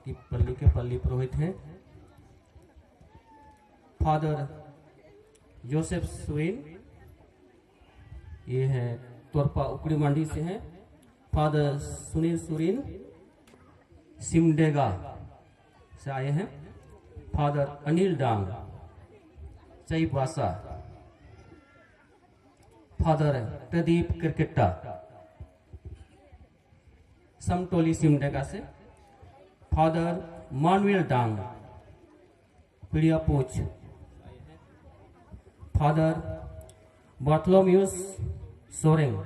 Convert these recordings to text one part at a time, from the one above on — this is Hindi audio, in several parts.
बाकी पल्ली के पल्ली पुरोहित हैं। फादर जोसेफ सुरीन, ये है तोरपा उकड़ी मंडी से हैं। फादर सुनील सुरीन सिमडेगा से आए हैं। फादर अनिल डांग चईबासा। फादर प्रदीप क्रिकेटा समटोली सिमडेगा से। फादर मानुएल डांग पिड़िया पोच। फादर बार्थलोम्यूस सोरेंग,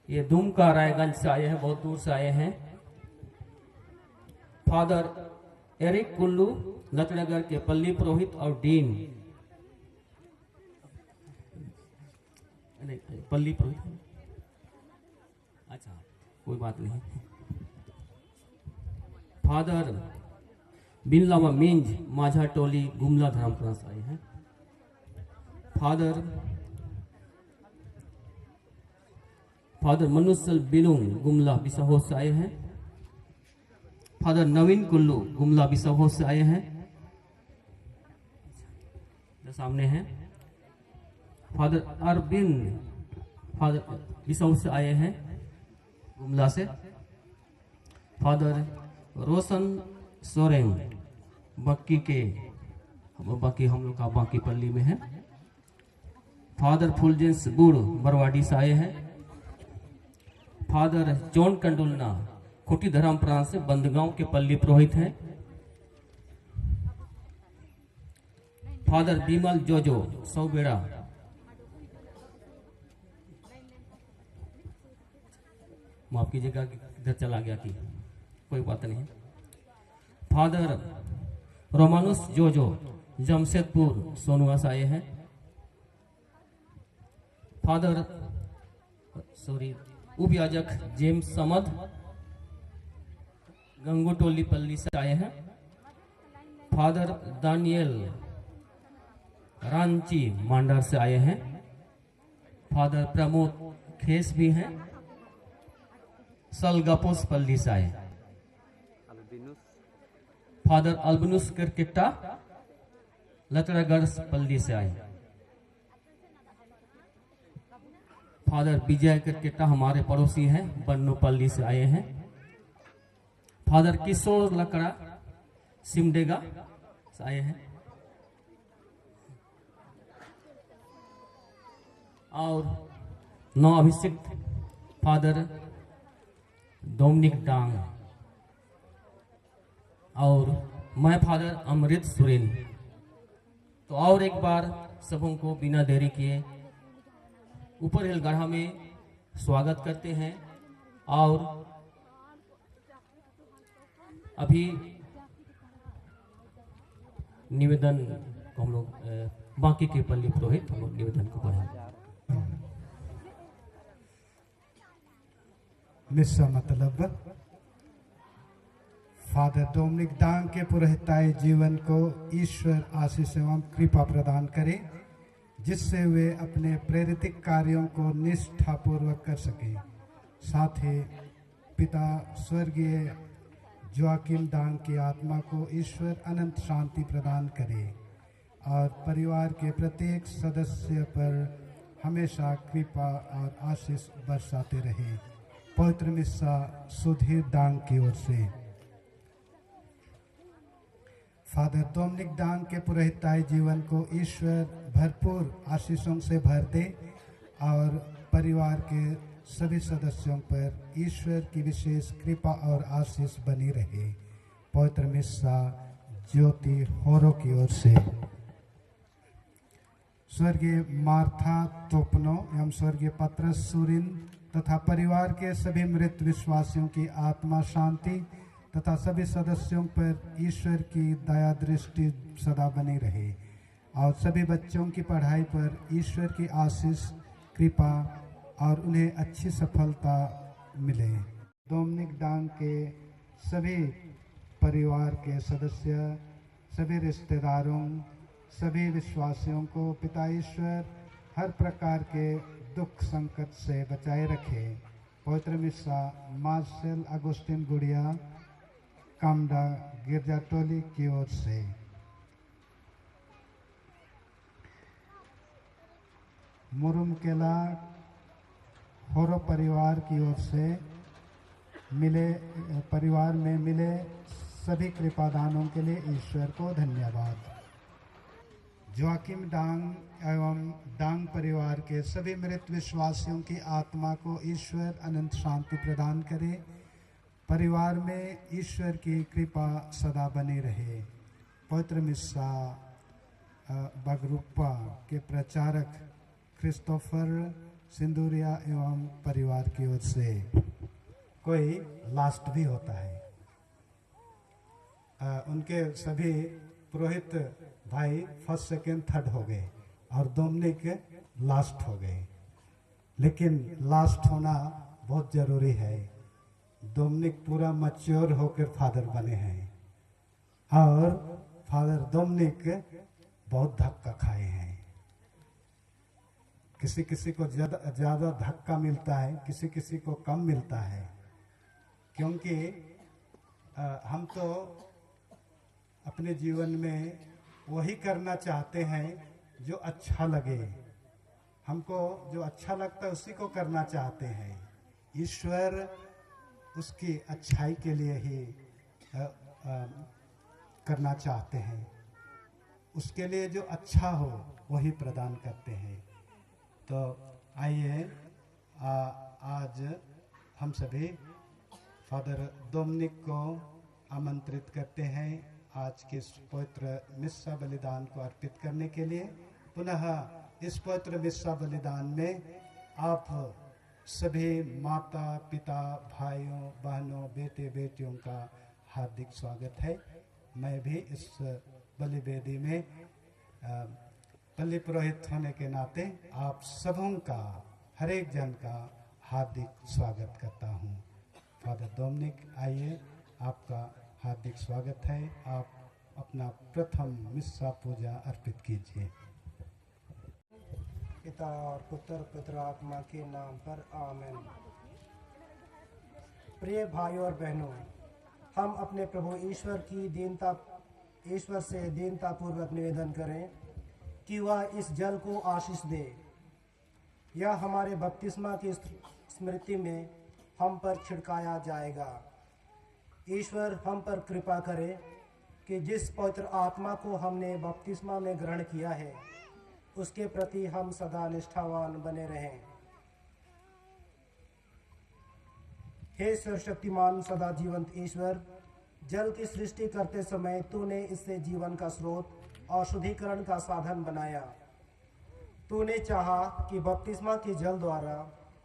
ये दुमका रायगंज से आए हैं, बहुत दूर से आए हैं। फादर एरिक कुल्लू लचनगर के पल्ली पुरोहित और डीन, पल्ली पुरोहित, अच्छा कोई बात नहीं। फादर बिनलामा मिंज माझा टोली गुमला धर्मपुरा से आए हैं। फादर मनुसल बिलुंग गुमला बिसाहो से आए हैं। फादर नवीन कुल्लू गुमला बिसाहो से आए हैं, जो सामने हैं। फादर अरविंद फादर बिसाहो से आए हैं गुमला से। फादर रोशन सोरेंग बाकी हम लोग का बाकी पल्ली में है। फादर फुलजेंस बुड़ बरवाडी से आए हैं। फादर जॉन कंडुलना खोटी धर्मपुरा से बंदगांव के पल्ली पुरोहित हैं। फादर बिमल जोजो सौबेड़ा, माफ कीजिएगा इधर चला गया कि कोई बात नहीं। फादर रोमानुस जोजो जमशेदपुर सोनुआ से आए हैं। फादर उपयाजक जेम्स समद गंगोटोली पल्ली से आए हैं। फादर दानियल रांची मांडर से आए हैं। फादर प्रमोद खेस भी हैं, सलगापोस पल्ली से आए। फादर अल्बनुस किरकिट्टा लतड़ागढ़ पल्ली से आए। फादर विजय किरकिट्टा हमारे पड़ोसी हैं, बन्नू पल्ली से आए हैं। फादर किशोर लकड़ा सिमडेगा से आए हैं। और नौ अभिषिक्त फादर डोमिनिक डांग और मैं फादर अमृत सुरेन। तो और एक बार सबों को बिना देरी किए ऊपर हिलगढ़ा में स्वागत करते हैं। और अभी निवेदन को हम लोग बाकी के पल्ली पुरोहित हम लोग निवेदन को पढ़ेंगे। मिस्सा मतलब फादर डोमिनिक डांग के पुरोहिताई जीवन को ईश्वर आशीष एवं कृपा प्रदान करे, जिससे वे अपने प्रेरित कार्यों को निष्ठापूर्वक कर सकें। साथ ही पिता स्वर्गीय जोआकिम डांग की आत्मा को ईश्वर अनंत शांति प्रदान करे और परिवार के प्रत्येक सदस्य पर हमेशा कृपा और आशीष बरसाते रहे। पवित्र मिस्सा सुधीर डांग की ओर से। फादर डोमिनिक डांग के पुरोहिताई जीवन को ईश्वर भरपूर आशीषों से भर दे और परिवार के सभी सदस्यों पर ईश्वर की विशेष कृपा और आशीष बनी रहे। पवित्र मिस्सा ज्योति होरो की ओर से। स्वर्गीय मार्था तोपनो एवं स्वर्गीय पत्रस सुरिन तथा परिवार के सभी मृत विश्वासियों की आत्मा शांति तथा सभी सदस्यों पर ईश्वर की दया दृष्टि सदा बनी रहे और सभी बच्चों की पढ़ाई पर ईश्वर की आशीष कृपा और उन्हें अच्छी सफलता मिले। डोमिनिक डांग के सभी परिवार के सदस्य, सभी रिश्तेदारों, सभी विश्वासियों को पिता ईश्वर हर प्रकार के दुख संकट से बचाए रखे। पवित्र मिस्सा मार्शल अगुस्टिन गुड़िया कामडा गिरजा टोली की ओर से। मुरुमकेला होरो परिवार की ओर से परिवार में मिले सभी कृपादानों के लिए ईश्वर को धन्यवाद। जोआकिम डांग एवं डांग परिवार के सभी मृत विश्वासियों की आत्मा को ईश्वर अनंत शांति प्रदान करे। परिवार में ईश्वर की कृपा सदा बनी रहे। पवित्र मिस्सा बगरुप्पा के प्रचारक क्रिस्टोफर सिंदूरिया एवं परिवार की ओर से। कोई लास्ट भी होता है। उनके सभी पुरोहित भाई फर्स्ट सेकंड थर्ड हो गए और डोमिनिक लास्ट हो गए, लेकिन लास्ट होना बहुत जरूरी है। डोमिनिक पूरा मैच्योर होकर फादर बने हैं और फादर डोमिनिक बहुत धक्का खाए हैं। किसी किसी को ज्यादा धक्का मिलता है, किसी किसी को कम मिलता है, क्योंकि हम तो अपने जीवन में वही करना चाहते हैं जो अच्छा लगे। हमको जो अच्छा लगता है उसी को करना चाहते हैं। ईश्वर उसकी अच्छाई के लिए ही करना चाहते हैं। उसके लिए जो अच्छा हो वही प्रदान करते हैं। तो आइए आज हम सभी फादर डोमिनिक को आमंत्रित करते हैं आज के इस पवित्र मिस्सा बलिदान को अर्पित करने के लिए। पुनः इस पवित्र मिस्सा बलिदान में आप सभी माता पिता भाइयों बहनों बेटे बेटियों का हार्दिक स्वागत है। मैं भी इस बलि वेदी में बलि पुरोहित होने के नाते आप सबों का, हर एक जन का हार्दिक स्वागत करता हूँ। फादर डोमिनिक, आइए, आपका हार्दिक स्वागत है। आप अपना प्रथम मिस्सा पूजा अर्पित कीजिए। पिता और पुत्र पवित्र आत्मा के नाम पर आमीन। प्रिय भाइयों और बहनों, हम अपने प्रभु ईश्वर से दीनता पूर्वक निवेदन करें कि वह इस जल को आशीष दे। यह हमारे बपतिस्मा की स्मृति में हम पर छिड़काया जाएगा। ईश्वर हम पर कृपा करे कि जिस पवित्र आत्मा को हमने बपतिस्मा में ग्रहण किया है उसके प्रति हम सदा निष्ठावान बने रहें। हे सर्वशक्तिमान सदा जीवंत ईश्वर, जल की सृष्टि करते समय तूने इससे जीवन का स्रोत और शुद्धिकरण का साधन बनाया। तूने चाहा कि बपतिस्मा के जल द्वारा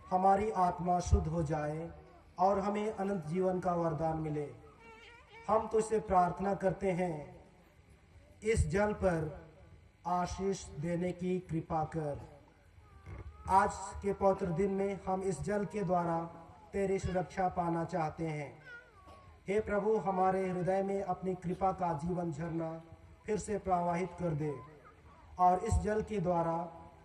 हमारी आत्मा शुद्ध हो जाए और हमें अनंत जीवन का वरदान मिले। हम तुझसे प्रार्थना करते हैं, इस जल पर आशीष देने की कृपा कर। आज के पवित्र दिन में हम इस जल के द्वारा तेरी सुरक्षा पाना चाहते हैं। हे प्रभु, हमारे हृदय में अपनी कृपा का जीवन झरना फिर से प्रवाहित कर दे और इस जल के द्वारा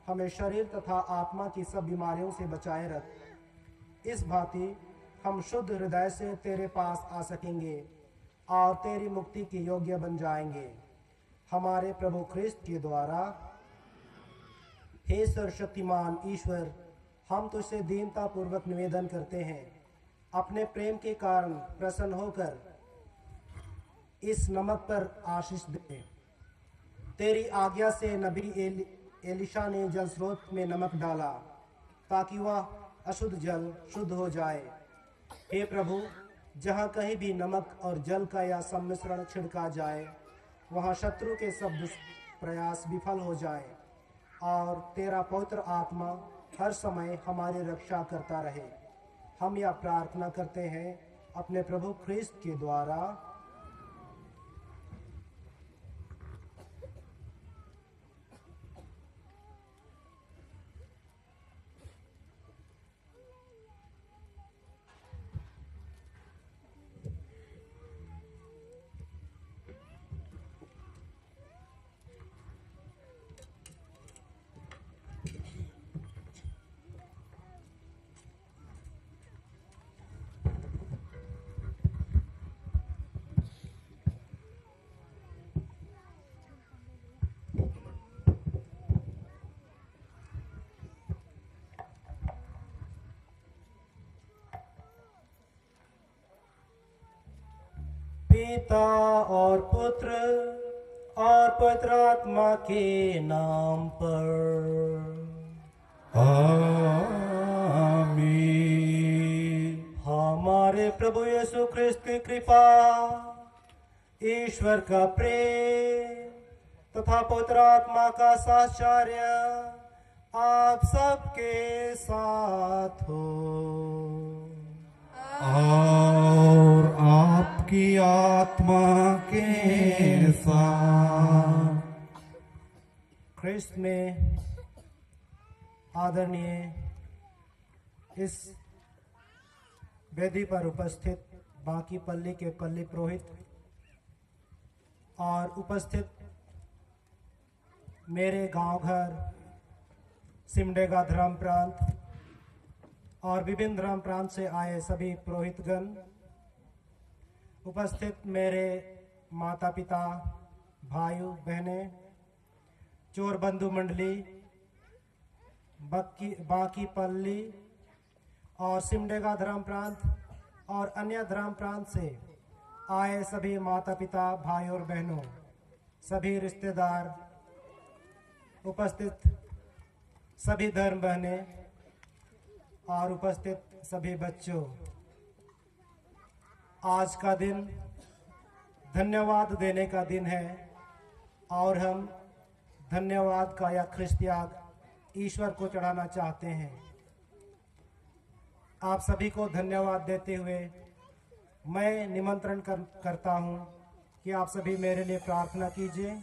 हमें शरीर तथा आत्मा की सब बीमारियों से बचाए रख। इस भांति हम शुद्ध हृदय से तेरे पास आ सकेंगे और तेरी मुक्ति के योग्य बन जाएंगे। हमारे प्रभु ख्रिस्त के द्वारा। हे सर्वशक्तिमान ईश्वर, हम तुझसे दीनता पूर्वक निवेदन करते हैं, अपने प्रेम के कारण प्रसन्न होकर इस नमक पर आशीष दे। तेरी आज्ञा से नबी एलिशा ने जल स्रोत में नमक डाला ताकि वह अशुद्ध जल शुद्ध हो जाए। हे प्रभु, जहाँ कहीं भी नमक और जल का यह सम्मिश्रण छिड़का जाए वहाँ शत्रु के सब प्रयास विफल हो जाए और तेरा पवित्र आत्मा हर समय हमारी रक्षा करता रहे। हम यह प्रार्थना करते हैं अपने प्रभु ख्रिस्त के द्वारा। पिता और पुत्र और पवित्र आत्मा के नाम पर। आमीन। हमारे प्रभु यीशु ख्रिस्त की कृपा, ईश्वर का प्रेम तथा पवित्र आत्मा का साहचर्य आप सबके साथ हो। और आपकी आत्मा के साथ। ख्रिस्त में आदरणीय इस वेदी पर उपस्थित बाकी पल्ली के पल्ली पुरोहित और उपस्थित मेरे गांव घर सिमडेगा धर्म प्रांत और विभिन्न धर्म प्रांत से आए सभी पुरोहितगण, उपस्थित मेरे माता पिता, भाई बहनें, चोर बंधु मंडली, बाकी पल्ली और सिमडेगा धर्म प्रांत और अन्य धर्म प्रांत से आए सभी माता पिता, भाई और बहनों, सभी रिश्तेदार, उपस्थित सभी धर्म बहनें और उपस्थित सभी बच्चों, आज का दिन धन्यवाद देने का दिन है और हम धन्यवाद का या ख्रिस्तियाग ईश्वर को चढ़ाना चाहते हैं। आप सभी को धन्यवाद देते हुए मैं निमंत्रण करता हूं कि आप सभी मेरे लिए प्रार्थना कीजिए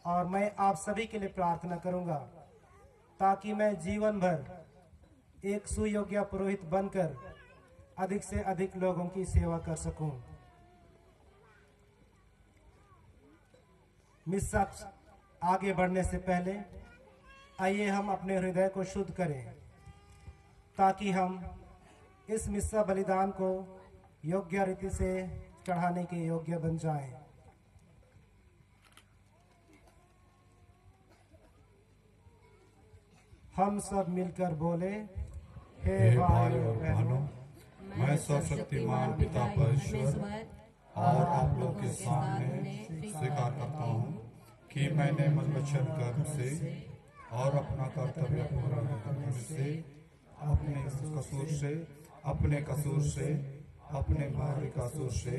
और मैं आप सभी के लिए प्रार्थना करूंगा ताकि मैं जीवन भर एक सुयोग्य पुरोहित बनकर अधिक से अधिक लोगों की सेवा कर सकूं। मिस्सा आगे बढ़ने से पहले आइए हम अपने हृदय को शुद्ध करें ताकि हम इस मिस्सा बलिदान को योग्य रीति से चढ़ाने के योग्य बन जाएं। हम सब मिलकर बोले, हे भाई और बहनों, मैं सर्वशक्तिमान पिता परमेश्वर और आप लोग के सामने स्वीकार करता हूँ कि मैंने मन वचन कर्म से और अपना कर्तव्य पूरा करने से अपने कसूर से अपने भाई कसूर से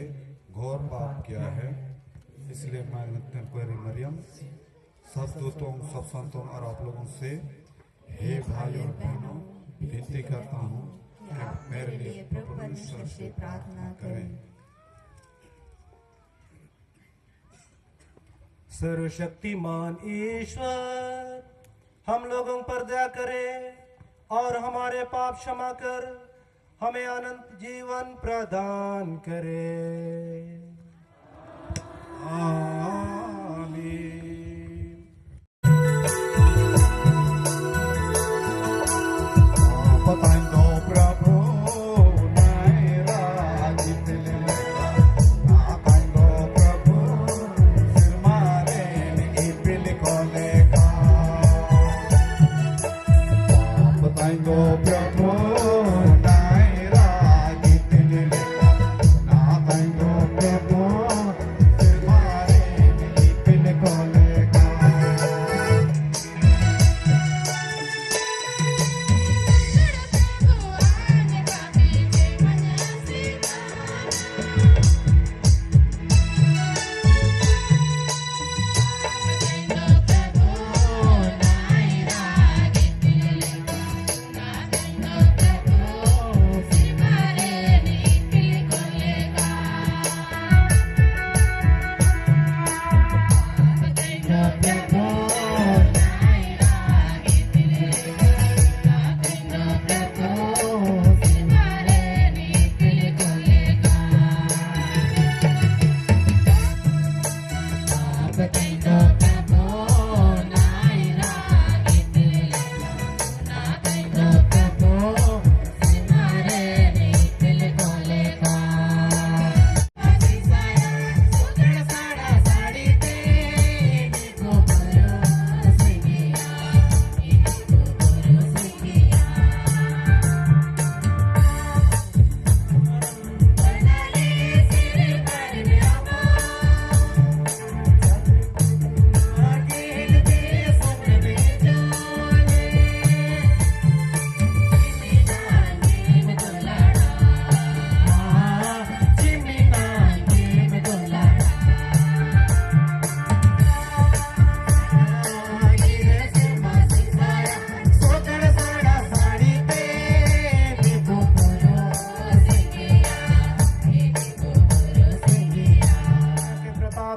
घोर पाप किया है। इसलिए मैं नतनपुरी मरियम, सब दूतों, सब संतों और आप लोगों से, हे भाई और बहनों, विनती करता हूँ मेरे लिए परमेश्वर से प्रार्थना करें। सर्वशक्तिमान ईश्वर हम लोगों पर दया करे और हमारे पाप क्षमा कर हमें अनंत जीवन प्रदान करे। आमीन। Patando Prabhu Naira Jitile Patando Prabhu Sirmare Ipil Koleka Patando Prabhu Naira Jitile Patando Prabhu Sirmare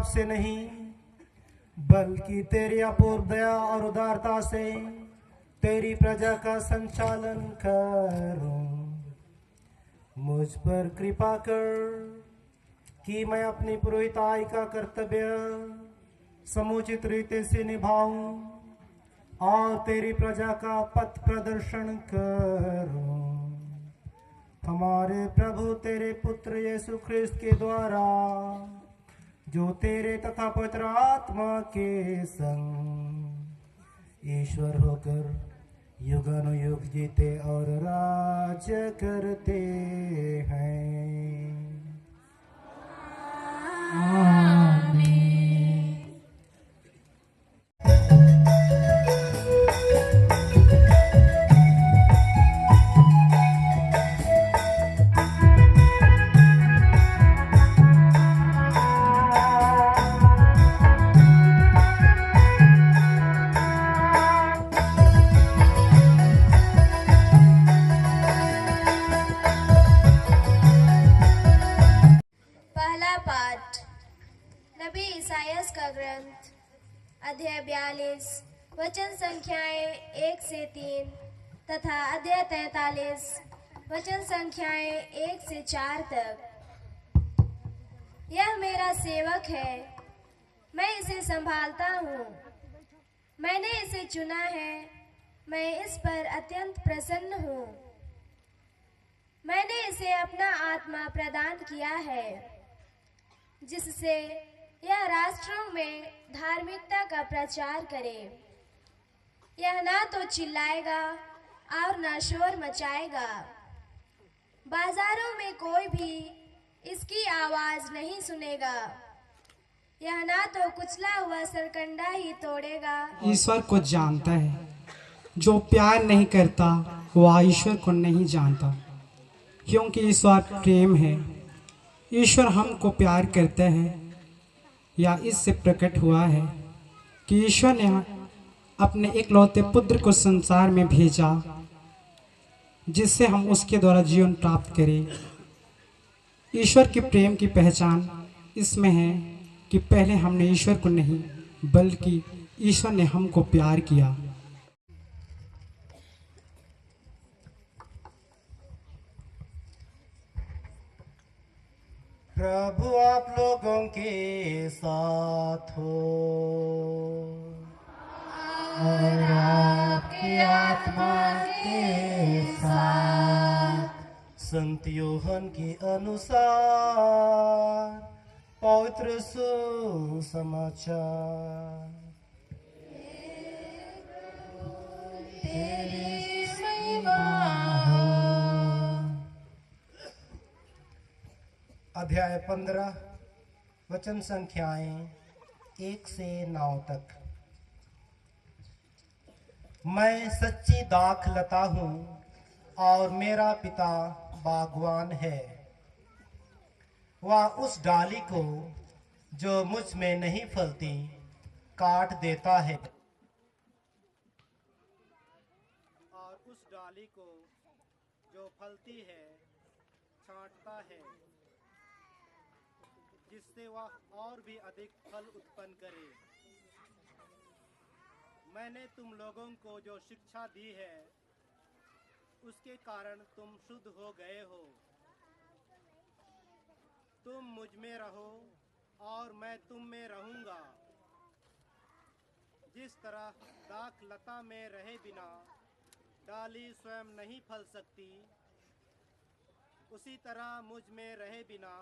से नहीं, बल्कि तेरी अपूर्व दया और उदारता से तेरी प्रजा का संचालन करूं। मुझ पर कृपा कर कि मैं अपनी पुरोहिताई का कर्तव्य समुचित रीति से निभाऊं और तेरी प्रजा का पथ प्रदर्शन करूं। हमारे प्रभु तेरे पुत्र यीशु ख्रिस्त के द्वारा, जो तेरे तथा पवित्र आत्मा के संग ईश्वर होकर युगानुयुग जीते और राज करते हैं। पहला पाठ नबी ईसायास का ग्रंथ अध्याय 42 वचन संख्याएं 1 से 3 तथा अध्याय 43 वचन संख्याएं 1 से 4 तक। यह मेरा सेवक है, मैं इसे संभालता हूँ। मैंने इसे चुना है, मैं इस पर अत्यंत प्रसन्न हूँ। मैंने इसे अपना आत्मा प्रदान किया है, जिससे यह राष्ट्रों में धार्मिकता का प्रचार करे। यह ना तो चिल्लाएगा और ना शोर मचाएगा। बाजारों में कोई भी इसकी आवाज नहीं सुनेगा। यह ना तो कुचला हुआ सरकंडा ही तोड़ेगा। ईश्वर को जानता है, जो प्यार नहीं करता वह ईश्वर को नहीं जानता, क्योंकि ईश्वर प्रेम है। ईश्वर हमको प्यार करता है, या इससे प्रकट हुआ है कि ईश्वर ने अपने इकलौते पुत्र को संसार में भेजा, जिससे हम उसके द्वारा जीवन प्राप्त करें। ईश्वर के प्रेम की पहचान इसमें है कि पहले हमने ईश्वर को नहीं, बल्कि ईश्वर ने हमको प्यार किया। प्रभु आप लोगों के साथ हो और आपकी आत्मा के साथ। संत यूहन्ना के अनुसार पवित्र सुसमाचार। तेरी महिमा हो। अध्याय 15 वचन संख्याएं 1 से 9 तक। मैं सच्ची दाख लता हूँ और मेरा पिता बागवान है। वह उस डाली को जो मुझ में नहीं फलती काट देता है, और उस डाली को जो फलती है छांटता है, जिससे वह और भी अधिक फल उत्पन्न करे। मैंने तुम लोगों को जो शिक्षा दी है, उसके कारण तुम शुद्ध हो गए हो। तुम मुझ में रहो और मैं तुम में रहूंगा। जिस तरह दाख लता में रहे बिना डाली स्वयं नहीं फल सकती, उसी तरह मुझ में रहे बिना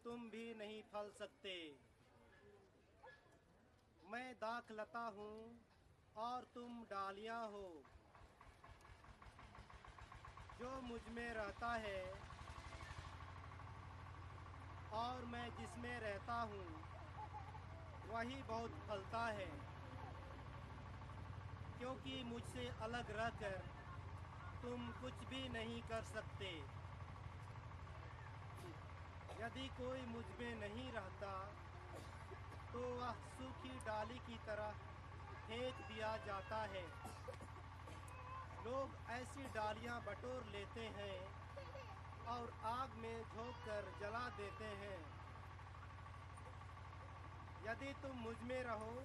तुम भी नहीं फल सकते। मैं दाख लता हूँ और तुम डालियाँ हो। जो मुझ में रहता है और मैं जिसमें रहता हूँ, वही बहुत फलता है, क्योंकि मुझसे अलग रहकर तुम कुछ भी नहीं कर सकते। यदि कोई मुझ में नहीं रहता, तो वह सूखी डाली की तरह फेंक दिया जाता है। लोग ऐसी डालियां बटोर लेते हैं और आग में झोंक कर जला देते हैं। यदि तुम मुझ में रहो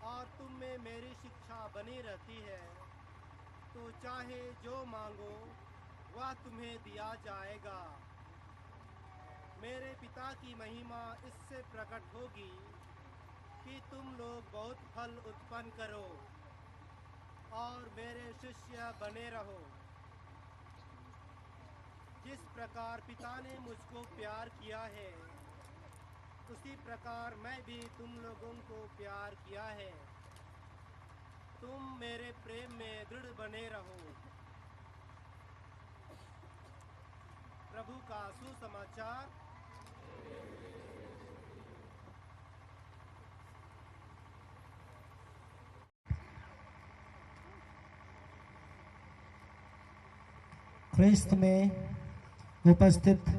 और तुम में मेरी शिक्षा बनी रहती है तो चाहे जो मांगो वह तुम्हें दिया जाएगा। मेरे पिता की महिमा इससे प्रकट होगी कि तुम लोग बहुत फल उत्पन्न करो और मेरे शिष्य बने रहो। जिस प्रकार पिता ने मुझको प्यार किया है उसी प्रकार मैं भी तुम लोगों को प्यार किया है। तुम मेरे प्रेम में दृढ़ बने रहो। प्रभु का सुसमाचार। ख्रिस्त में उपस्थित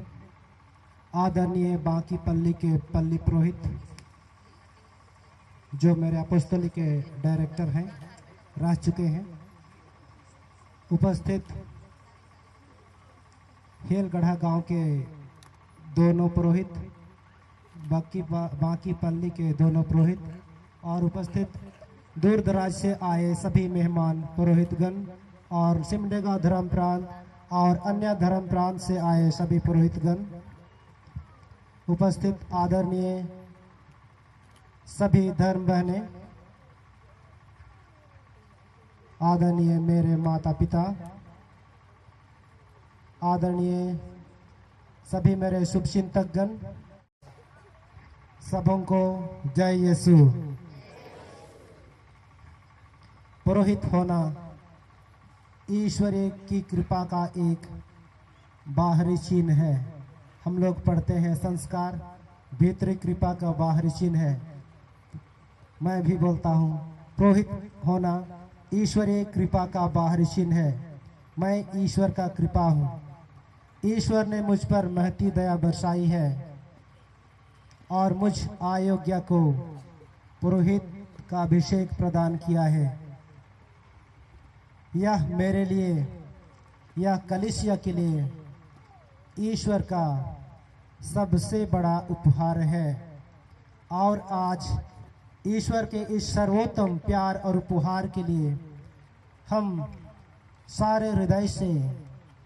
आदरणीय बांकी पल्ली के पल्ली पुरोहित, जो मेरे अपोस्तलिक के डायरेक्टर हैं, रह चुके हैं, उपस्थित हेलगढ़ा गांव के दोनों पुरोहित, बांकी पल्ली के दोनों पुरोहित और उपस्थित दूर दराज से आए सभी मेहमान पुरोहितगण और सिमडेगा धर्म प्रांत और अन्य धर्म प्रांत से आए सभी पुरोहितगण, उपस्थित आदरणीय सभी धर्म बहनें, आदरणीय मेरे माता पिता, आदरणीय सभी मेरे शुभचिंतकगण, सबों को जय यीशु। पुरोहित होना ईश्वर की कृपा का एक बाहरी चिन्ह है। हम लोग पढ़ते हैं संस्कार भीतरी कृपा का बाहरी चिन्ह है। मैं भी बोलता हूँ, पुरोहित होना ईश्वरीय कृपा का बाहरी चिन्ह है। मैं ईश्वर का कृपा हूँ। ईश्वर ने मुझ पर महती दया बरसाई है और मुझ अयोग्य को पुरोहित का अभिषेक प्रदान किया है। यह मेरे लिए, यह कलीसिया के लिए ईश्वर का सबसे बड़ा उपहार है। और आज ईश्वर के इस सर्वोत्तम प्यार और उपहार के लिए हम सारे हृदय से,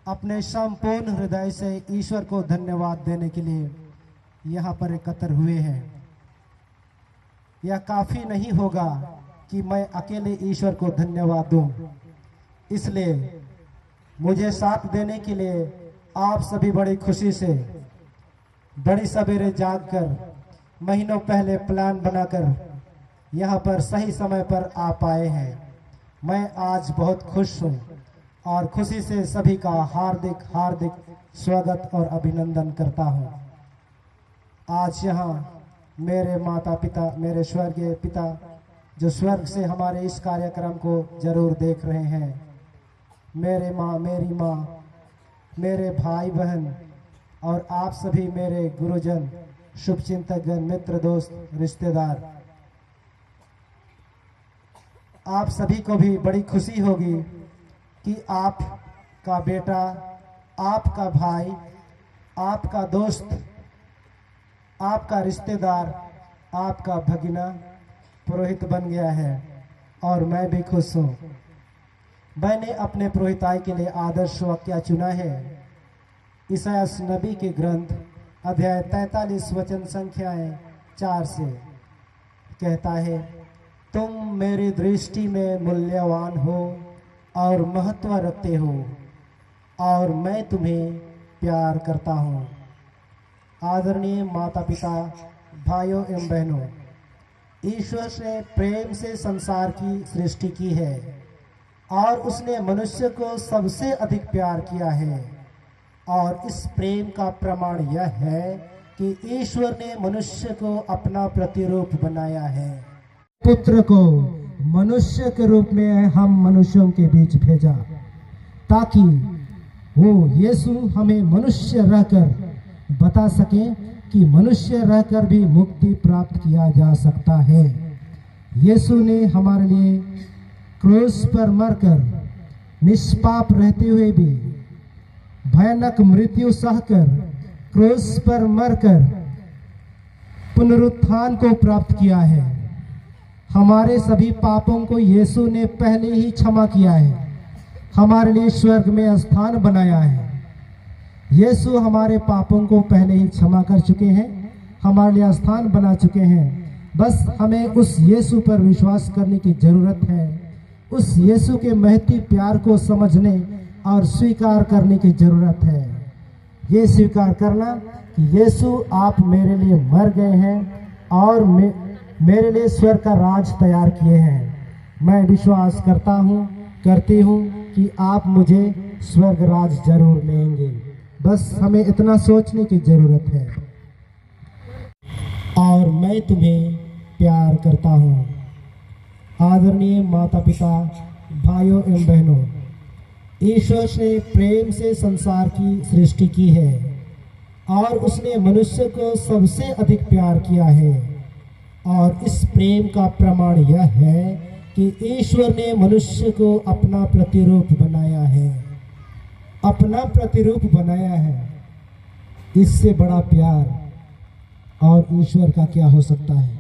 अपने संपूर्ण हृदय से ईश्वर को धन्यवाद देने के लिए यहाँ पर एकत्र हुए हैं। यह काफ़ी नहीं होगा कि मैं अकेले ईश्वर को धन्यवाद दूं, इसलिए मुझे साथ देने के लिए आप सभी बड़ी खुशी से बड़ी सवेरे जागकर महीनों पहले प्लान बनाकर यहाँ पर सही समय पर आ पाए हैं। मैं आज बहुत खुश हूँ और खुशी से सभी का हार्दिक हार्दिक स्वागत और अभिनंदन करता हूँ। आज यहाँ मेरे माता पिता, मेरे स्वर्गीय पिता जो स्वर्ग से हमारे इस कार्यक्रम को जरूर देख रहे हैं, मेरे माँ, मेरी माँ, मेरे भाई बहन और आप सभी मेरे गुरुजन, शुभचिंतकगण, मित्र, दोस्त, रिश्तेदार, आप सभी को भी बड़ी खुशी होगी कि आपका बेटा, आपका भाई, आपका दोस्त, आपका रिश्तेदार, आपका भगिना पुरोहित बन गया है और मैं भी खुश हूँ। मैंने अपने पुरोहिताई के लिए आदर्श वाक्य चुना है। ईसायास नबी के ग्रंथ अध्याय 43 वचन संख्याएं 4 से कहता है, तुम मेरी दृष्टि में मूल्यवान हो और महत्व रखते हो और मैं तुम्हें प्यार करता हूँ। आदरणीय माता पिता, भाइयों एवं बहनों, ईश्वर ने प्रेम से संसार की सृष्टि की है और उसने मनुष्य को सबसे अधिक प्यार किया है और इस प्रेम का प्रमाण यह है कि ईश्वर ने मनुष्य को अपना प्रतिरूप बनाया है। पुत्र को मनुष्य के रूप में हम मनुष्यों के बीच भेजा ताकि वो यीशु हमें मनुष्य रहकर बता सके कि मनुष्य रहकर भी मुक्ति प्राप्त किया जा सकता है। यीशु ने हमारे लिए क्रूस पर मरकर निष्पाप रहते हुए भी भयानक मृत्यु सहकर क्रूस पर मरकर पुनरुत्थान को प्राप्त किया है। हमारे सभी पापों को यीशु ने पहले ही क्षमा किया है, हमारे लिए स्वर्ग में स्थान बनाया है। यीशु हमारे पापों को पहले ही क्षमा कर चुके हैं, हमारे लिए स्थान बना चुके हैं। बस हमें उस यीशु पर विश्वास करने की ज़रूरत है। उस यीशु के महती प्यार को समझने और स्वीकार करने की ज़रूरत है। ये स्वीकार करना कि यीशु आप मेरे लिए मर गए हैं और मेरे लिए स्वर्ग का राज तैयार किए हैं। मैं विश्वास करती हूँ कि आप मुझे स्वर्ग राज जरूर लेंगे। बस हमें इतना सोचने की ज़रूरत है। और मैं तुम्हें प्यार करता हूँ। आदरणीय माता पिता, भाइयों एवं बहनों, ईश्वर ने प्रेम से संसार की सृष्टि की है और उसने मनुष्य को सबसे अधिक प्यार किया है। और इस प्रेम का प्रमाण यह है कि ईश्वर ने मनुष्य को अपना प्रतिरूप बनाया है। अपना प्रतिरूप बनाया है। इससे बड़ा प्यार और ईश्वर का क्या हो सकता है।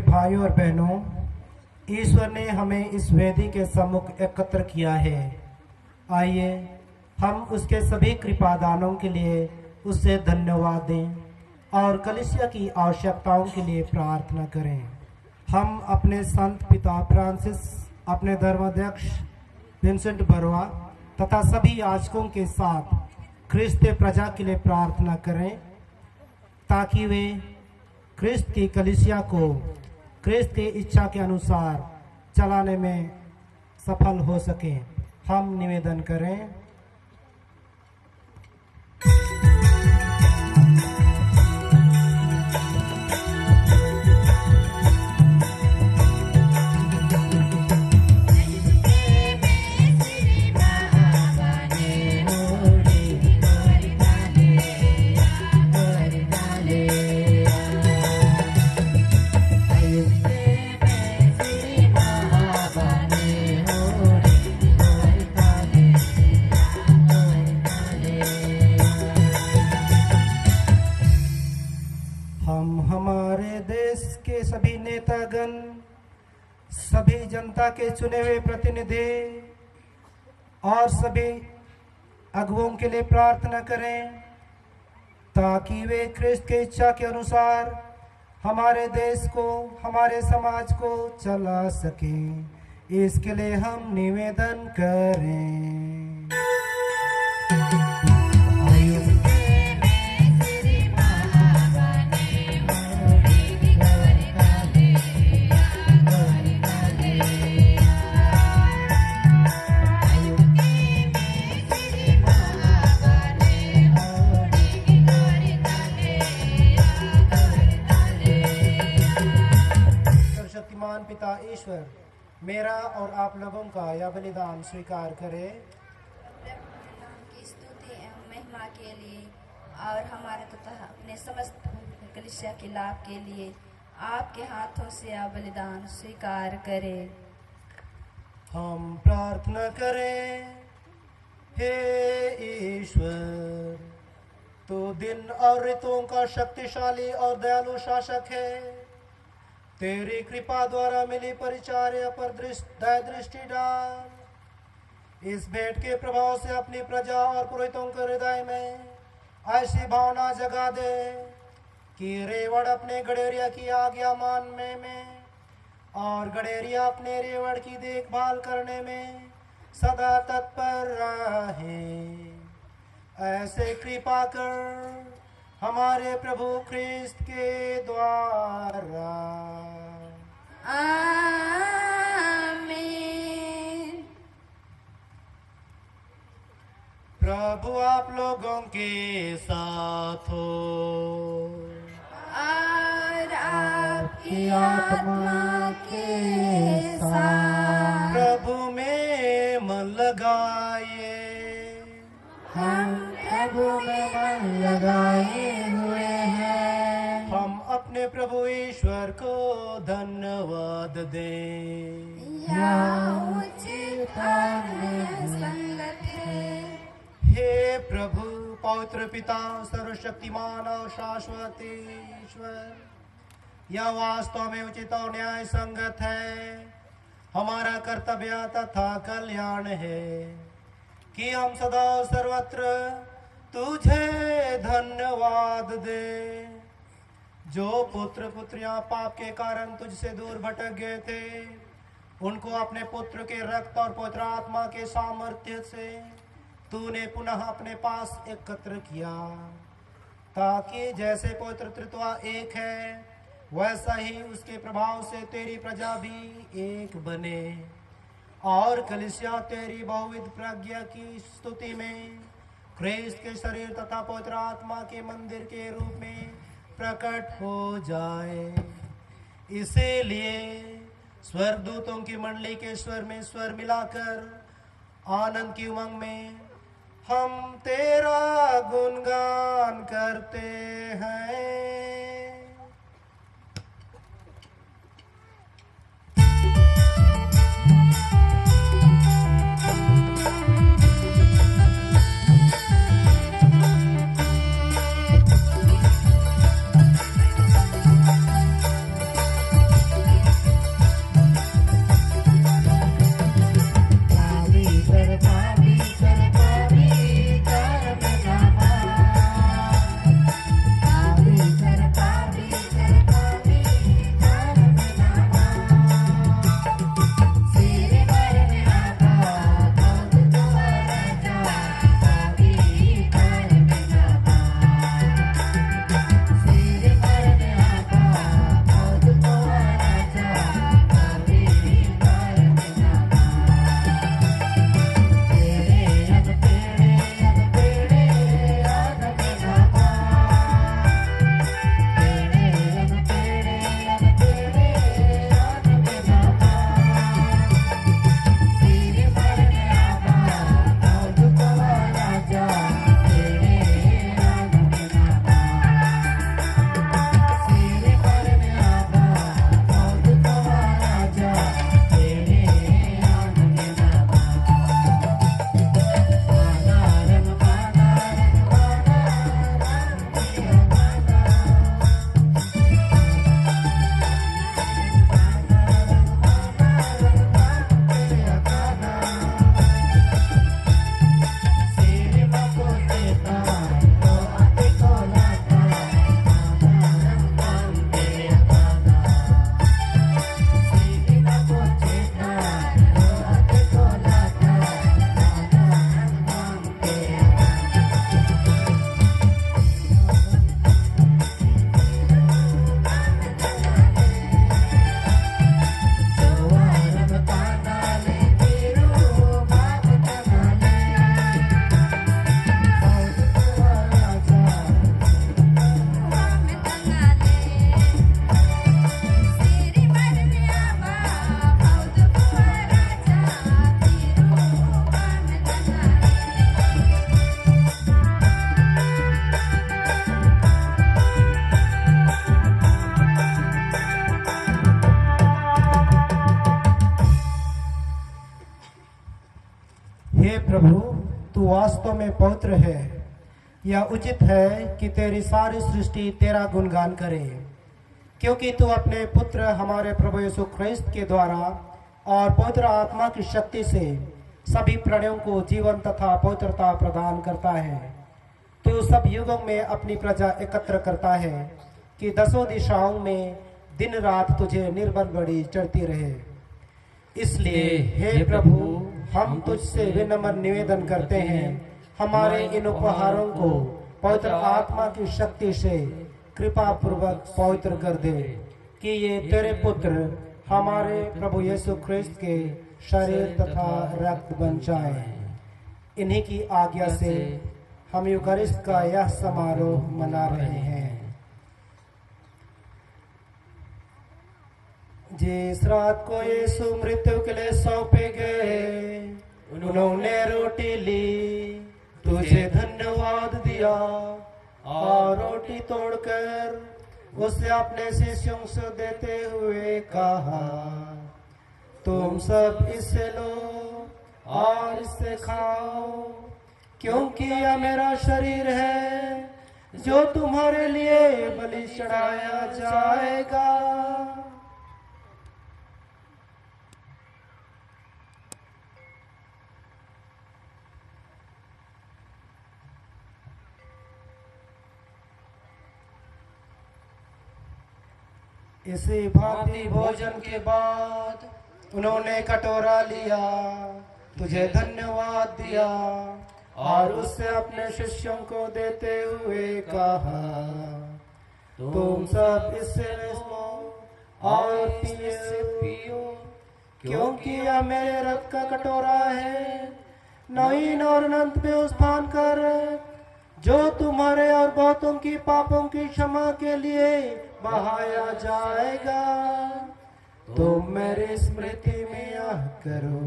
भाइयों और बहनों, ईश्वर ने हमें इस वेदी के सम्मुख एकत्र किया है। आइए हम उसके सभी कृपादानों के लिए उससे धन्यवाद दें और कलीसिया की आवश्यकताओं के लिए प्रार्थना करें। हम अपने संत पिता फ्रांसिस, अपने धर्माध्यक्ष विंसेंट बरवा तथा सभी याजकों के साथ ख्रिस्त प्रजा के लिए प्रार्थना करें ताकि वे ख्रिस्त की कलीसिया को ख्रिस्त की इच्छा के अनुसार चलाने में सफल हो सकें। हम निवेदन करें। सभी नेतागण, सभी जनता के चुने हुए प्रतिनिधि और सभी अगुओं के लिए प्रार्थना करें ताकि वे ख्रिस्त की इच्छा के अनुसार हमारे देश को, हमारे समाज को चला सकें। इसके लिए हम निवेदन करें। पिता ईश्वर, मेरा और आप लोगों का यह बलिदान स्वीकार करे की स्तुति एवं महिमा के लिए और हमारे तथा अपने समस्त कलीसिया के लाभ के लिए आपके हाथों से यह बलिदान स्वीकार करे। हम प्रार्थना करें। हे ईश्वर, तू दिन और ऋतुओं का शक्तिशाली और दयालु शासक है। तेरी कृपा द्वारा मिली परिचर्या पर दृष्टि डाल। इस भेंट के प्रभाव से अपनी प्रजा और पुरोहितों के हृदय में ऐसी भावना जगा दे कि रेवड़ अपने गडेरिया की आज्ञा मानने में और गडेरिया अपने रेवड़ की देखभाल करने में सदा तत्पर रहे। ऐसे कृपा कर हमारे प्रभु ख्रिस्त के द्वारा। आमीन। प्रभु आप लोगों के साथ हो और आपकी आत्मा के साथ। प्रभु में मन लगाए। हम प्रभु में मन लगाए हुए हैं। हम अपने प्रभु ईश्वर को धन्यवाद दें। यह उचित और संगत है। हे प्रभु, पवित्र पिता, सर्वशक्तिमान और शाश्वत ईश्वर, यह वास्तव में उचित और न्याय संगत है। हमारा कर्तव्य तथा कल्याण है कि हम सदा सर्वत्र तुझे धन्यवाद दे। जो पुत्र पुत्रियां पाप के कारण तुझसे दूर भटक गए थे, उनको अपने पुत्र के रक्त और पवित्र आत्मा के सामर्थ्य से तूने पुनः अपने पास एकत्र किया, ताकि जैसे पवित्र त्रित्व एक है, वैसा ही उसके प्रभाव से तेरी प्रजा भी एक बने और कलीसिया तेरी बहुविध प्रज्ञा की स्तुति में ख्रिस्त के शरीर तथा पवित्र आत्मा के मंदिर के रूप में प्रकट हो जाए। इसीलिए स्वर्गदूतों की मंडली के स्वर में स्वर मिलाकर आनंद की उमंग में हम तेरा गुणगान करते हैं। पवित्र तू वास्तव में पवित्र है। यह उचित है कि तेरी सारी सृष्टि तेरा गुणगान करे, क्योंकि तू अपने पुत्र हमारे प्रभु यीशु ख्रिस्त के द्वारा और पवित्र आत्मा की शक्ति से सभी प्राणियों को जीवन तथा पवित्रता प्रदान करता है। तू सब युगों में अपनी प्रजा एकत्र करता है कि दसों दिशाओं में दिन रात तुझे निर्बल बड़ी चढ़ती रहे। इसलिए हे प्रभु, हम तुझसे विनम्र निवेदन करते हैं, हमारे इन उपहारों को पवित्र आत्मा की शक्ति से कृपा पूर्वक पवित्र कर दे, कि ये तेरे पुत्र हमारे प्रभु यीशु ख्रिस्त के शरीर तथा रक्त बन जाए। इन्हीं की आज्ञा से हम यूकरिस्ट का यह समारोह मना रहे हैं। जिस रात को यीशु मृत्यु के लिए सौंपे गए, उन्होंने रोटी ली, तुझे धन्यवाद दिया और रोटी तोड़कर उसे अपने शिष्यों से देते हुए कहा, तुम सब इससे लो और इससे खाओ, क्योंकि यह मेरा शरीर है जो तुम्हारे लिए बलि चढ़ाया जाएगा। इसी भांति भोजन के बाद उन्होंने कटोरा लिया, तुझे धन्यवाद दिया और उससे अपने शिष्यों को देते हुए कहा, तुम सब इससे लो और पियो, क्योंकि यह मेरे रक्त का कटोरा है, नवीन और अनंत में उस पान कर, जो तुम्हारे और बहुतों की पापों की क्षमा के लिए बहाया जाएगा। तुम मेरी स्मृति में यह करो।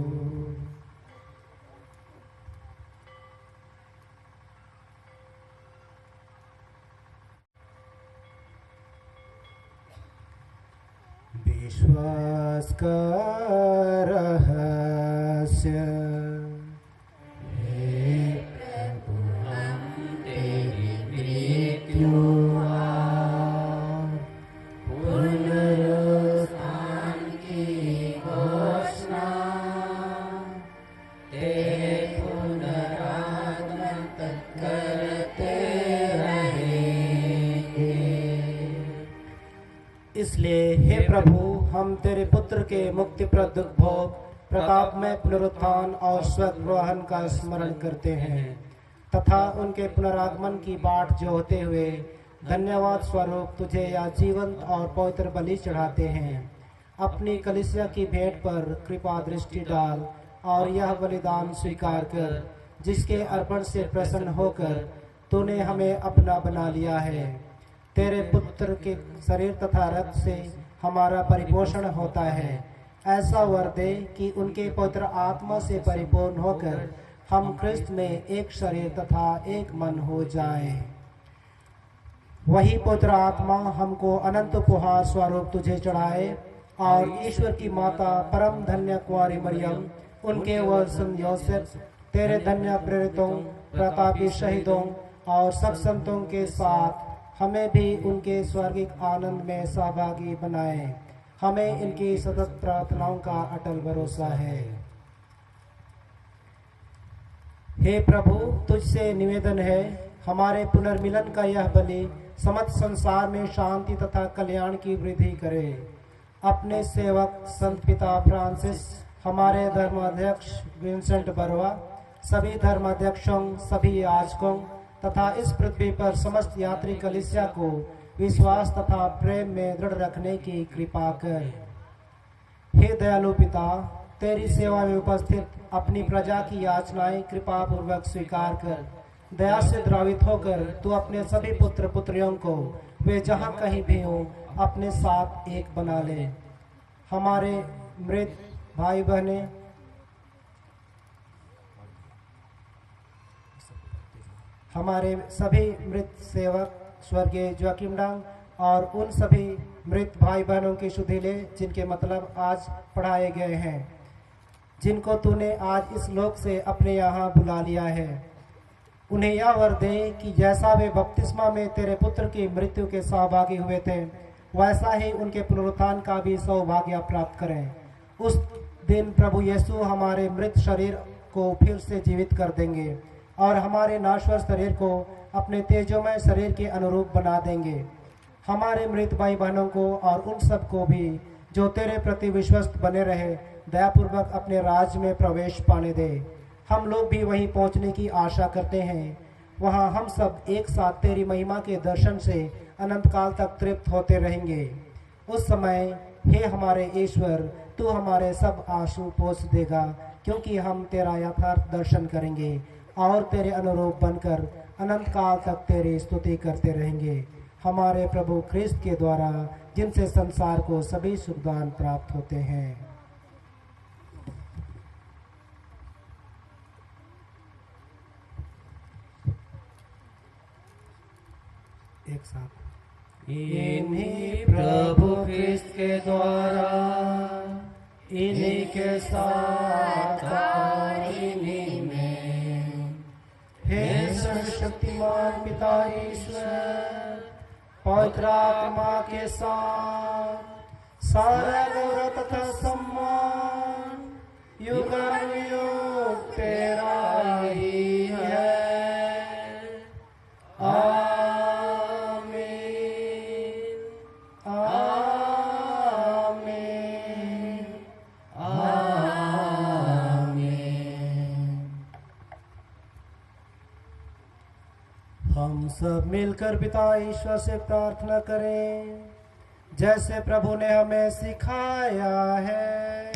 विश्वास का रहस्य, हे प्रभु, हम तेरी मृत्यु पुनरुत्थान की घोषणा तेरे पुनरागमन तक करते रहेंगे। इसलिए हे प्रभु, हम तेरे पुत्र के मुक्तिप्रद दुख भोग, प्रताप में पुनरुत्थान और स्वर्गरोहण का स्मरण करते हैं तथा उनके पुनरागमन की बाट जोहते हुए धन्यवाद स्वरूप तुझे या जीवंत और पवित्र बलि चढ़ाते हैं। अपनी कलीसिया की भेंट पर कृपा दृष्टि डाल और यह बलिदान स्वीकार कर, जिसके अर्पण से प्रसन्न होकर तूने हमें अपना बना लिया है। तेरे पुत्र के शरीर तथा रक्त से हमारा परिपोषण होता है। ऐसा वर दे कि उनके पवित्र आत्मा से परिपूर्ण होकर हम क्रिस्त में एक शरीर तथा एक मन हो जाएं। वही पवित्र आत्मा हमको अनंत उपहार स्वरूप तुझे चढ़ाए और ईश्वर की माता परम धन्य कुंवारी मरियम, उनके वर सन योसेफ, तेरे धन्य प्रेरितों, प्रतापी शहीदों और सब संतों के साथ हमें भी उनके स्वर्गिक आनंद में सहभागी बनाए। हमें इनकी सतत प्रार्थनाओं का अटल भरोसा है। हे प्रभु, तुझसे निवेदन है, हमारे पुनर्मिलन का यह बलि समस्त संसार में शांति तथा कल्याण की वृद्धि करे। अपने सेवक संत पिता फ्रांसिस, हमारे धर्माध्यक्ष विंसेंट बरवा, सभी धर्माध्यक्षों, सभी याजकों तथा इस पृथ्वी पर समस्त यात्री कलीसिया को विश्वास तथा प्रेम में दृढ़ रखने की कृपा कर। हे दयालु पिता, तेरी सेवा में उपस्थित अपनी प्रजा की याचनाएं कृपा पूर्वक स्वीकार कर, दया से द्रावित होकर तू अपने सभी पुत्र पुत्रियों को वे जहाँ कहीं भी हो अपने साथ एक बना ले। हमारे मृत भाई बहने, हमारे सभी मृत सेवक स्वर्गीय जोकिम डांग और उन सभी मृत भाई बहनों की शुद्धि ले जिनके मतलब आज पढ़ाए गए हैं। जिनको तूने आज इस लोक से अपने यहाँ बुला लिया है, उन्हें यह वर दे कि जैसा वे बपतिस्मा में तेरे पुत्र की मृत्यु के सहभागी हुए थे, वैसा ही उनके पुनरुत्थान का भी सौभाग्य प्राप्त करें। उस दिन प्रभु यीशु हमारे मृत शरीर को फिर से जीवित कर देंगे और हमारे नाश्वर शरीर को अपने तेजोमय शरीर के अनुरूप बना देंगे। हमारे मृत भाई बहनों को और उन सब को भी जो तेरे प्रति विश्वस्त बने रहे, दयापूर्वक अपने राज्य में प्रवेश पाने दे। हम लोग भी वहीं पहुंचने की आशा करते हैं। वहां हम सब एक साथ तेरी महिमा के दर्शन से अनंत काल तक तृप्त होते रहेंगे। उस समय हे हमारे ईश्वर, तू हमारे सब आंसू पोंछ देगा, क्योंकि हम तेरा यथार्थ दर्शन करेंगे और तेरे अनुरूप बनकर अनंत काल तक तेरी स्तुति करते रहेंगे। हमारे प्रभु ख्रिस्त के द्वारा, जिनसे संसार को सभी सुखदान प्राप्त होते हैं। एक साथ इन्हीं प्रभु ख्रिस्त के द्वारा, इन्हीं के साथ और इन्हीं में, हे सर्वशक्तिमान पिता ईश्वर, पवित्र आत्मा के साथ सारा गौरव तथा सम्मान युगानुयुग तेरा ही है। हम सब मिलकर पिता ईश्वर से प्रार्थना करें, जैसे प्रभु ने हमें सिखाया है।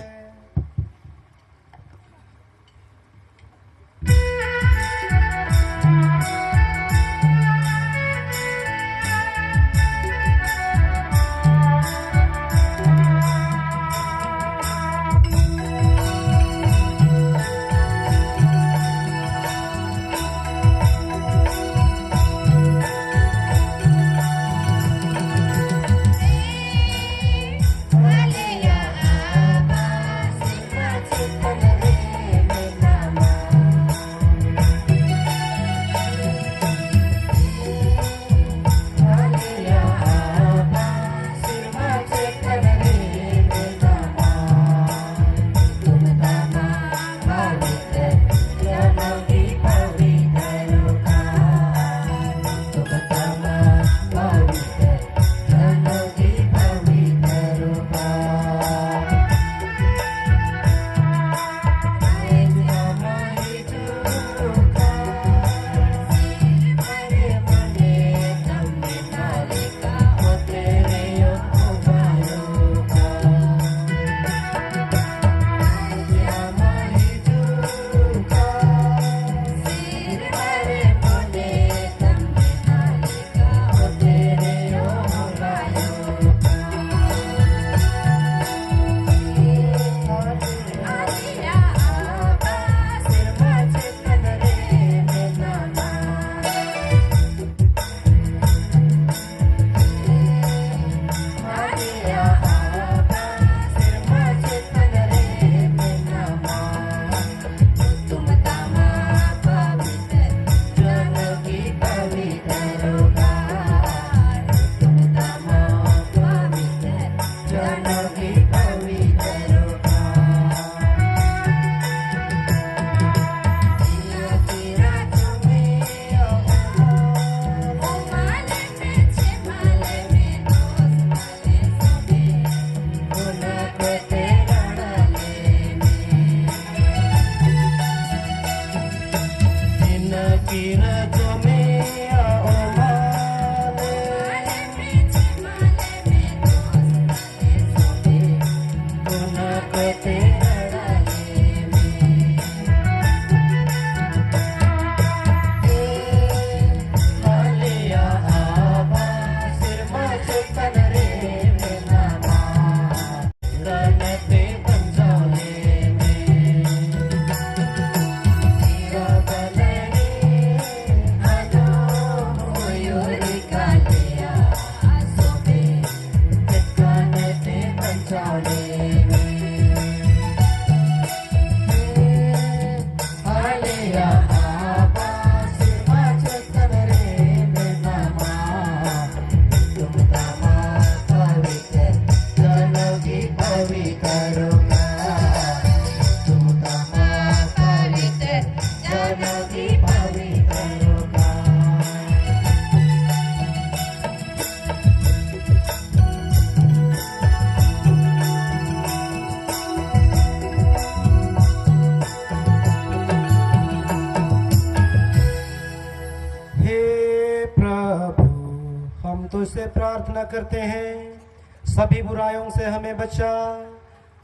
तुझसे प्रार्थना करते हैं, सभी बुराइयों से हमें बचा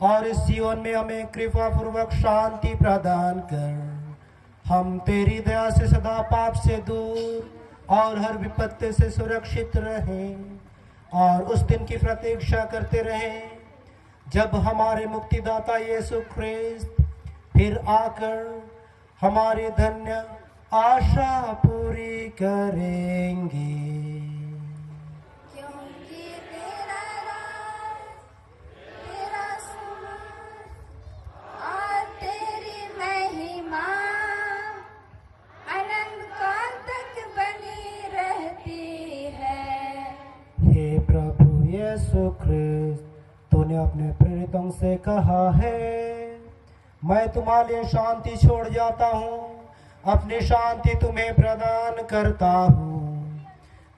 और इस जीवन में हमें कृपा पूर्वक शांति प्रदान कर। हम तेरी दया से सदा पाप से दूर और हर विपत्ति से सुरक्षित रहें और उस दिन की प्रतीक्षा करते रहें जब हमारे मुक्तिदाता यीशु ख्रिस्त फिर आकर हमारी धन्य आशा पूरी करेंगे। क्योंकि तेरा राज, तेरा सुमन और तेरी महिमा अनंत काल तक बनी रहती है। हे प्रभु यीशु ख्रिस्त, तूने अपने प्रेरितों से कहा है, मैं तुम्हारे लिए शांति छोड़ जाता हूँ, अपनी शांति तुम्हें प्रदान करता हूँ।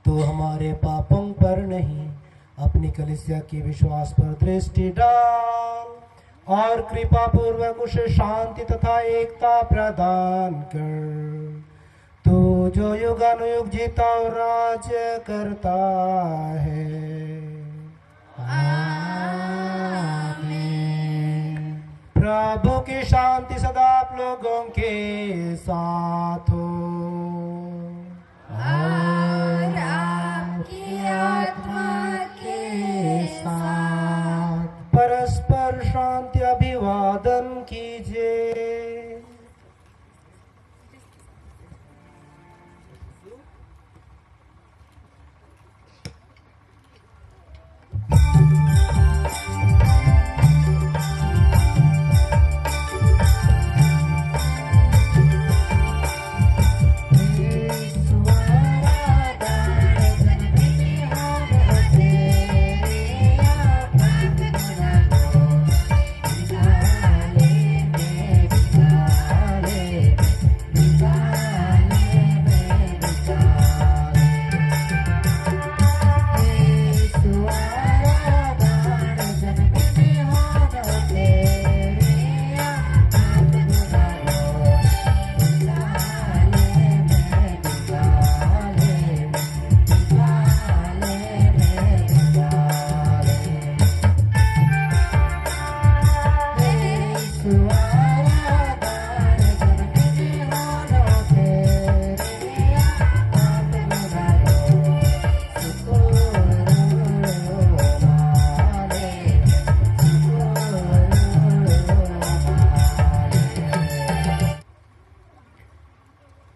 तो हमारे पापों पर नहीं, अपनी कलीसिया की विश्वास पर दृष्टि डाल और कृपा पूर्वक उसे शांति तथा एकता प्रदान कर। तू जो युगानुयुग जीता और राज्य करता है। प्रभु की शांति सदा आप लोगों के साथ हो और आपकी आत्मा के साथ। परस्पर शांति अभिवादन कीजिए।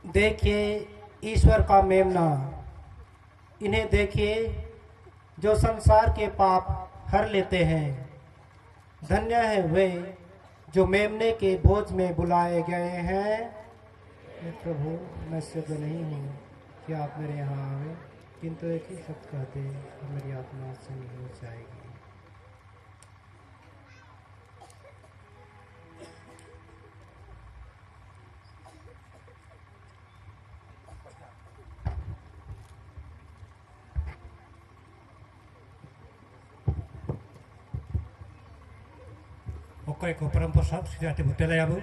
देखिए ईश्वर का मेमना, इन्हें देखिए जो संसार के पाप हर लेते हैं। धन्य है वे जो मेमने के भोज में बुलाए गए हैं। हे प्रभु, मैं सिद्ध नहीं हूँ कि आप मेरे यहाँ आवे, किंतु एक ही शब्द कहते हैं मेरी आत्मा संग हो जाएगी। Okoy ko parang posap sila ati butela yabu.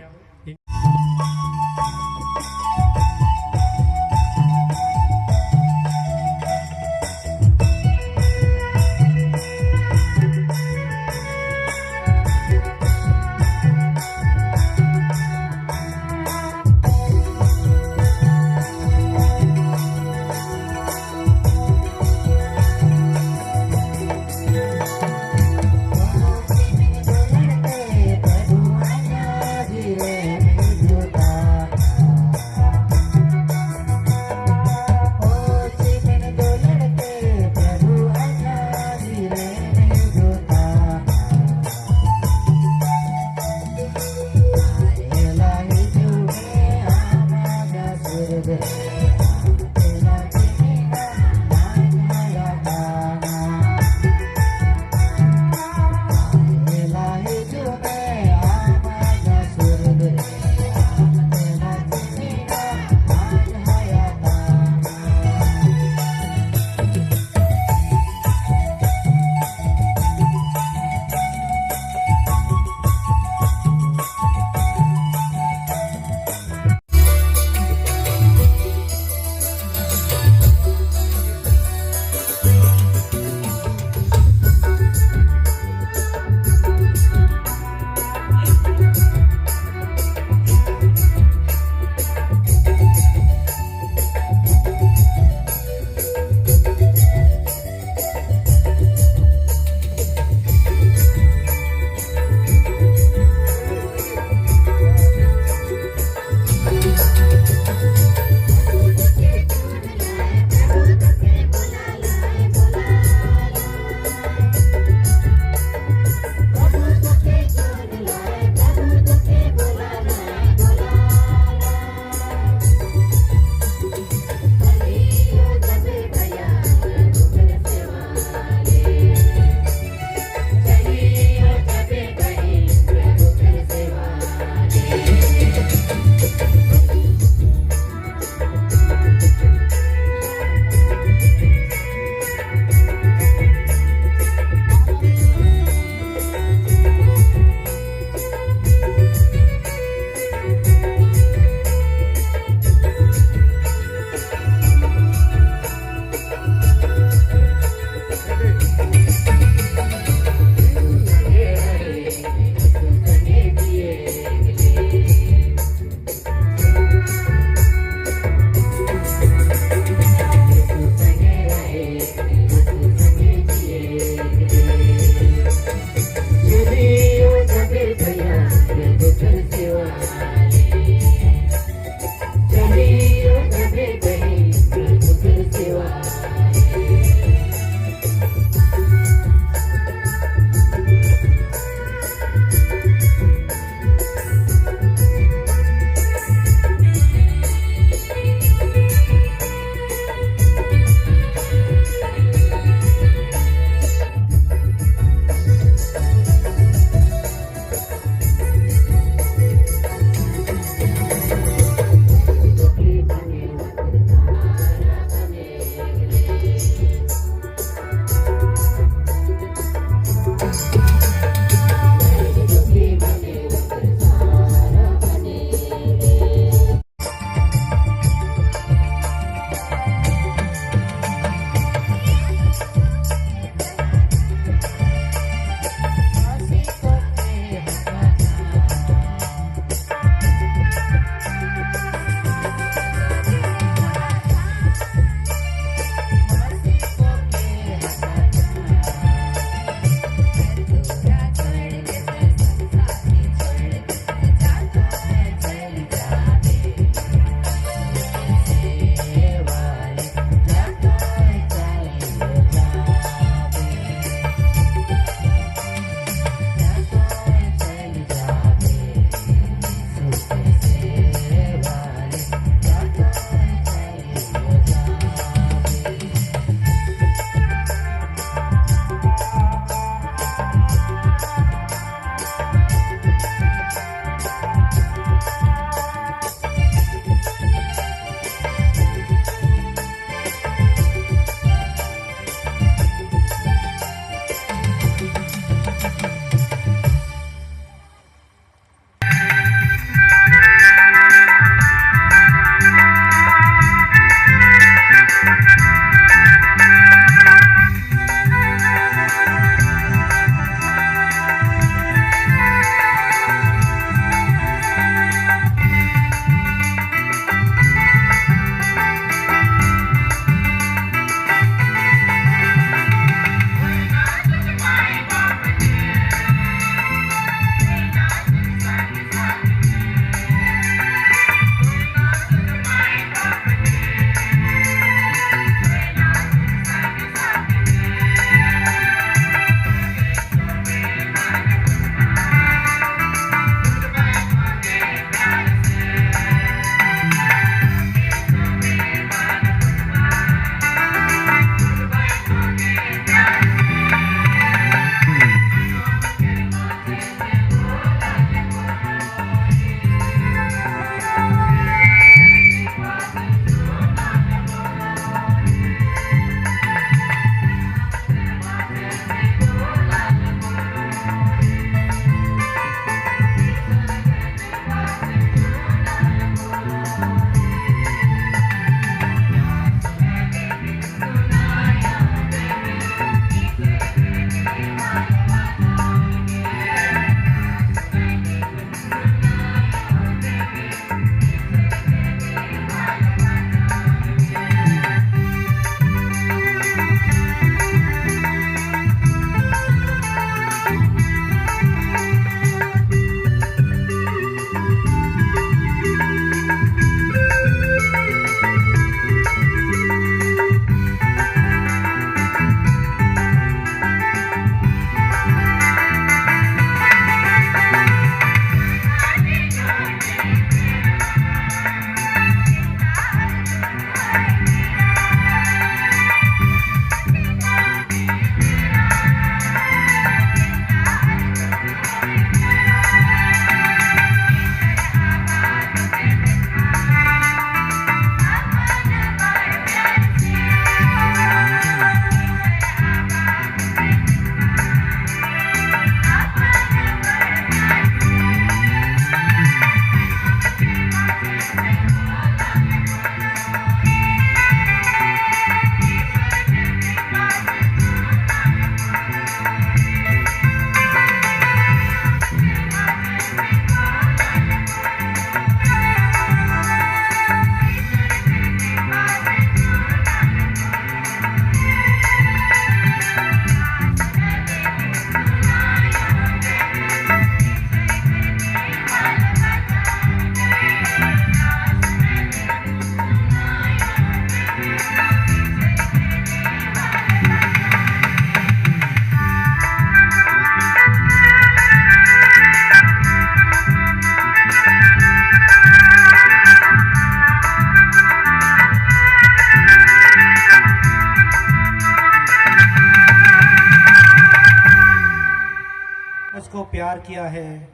प्यार किया है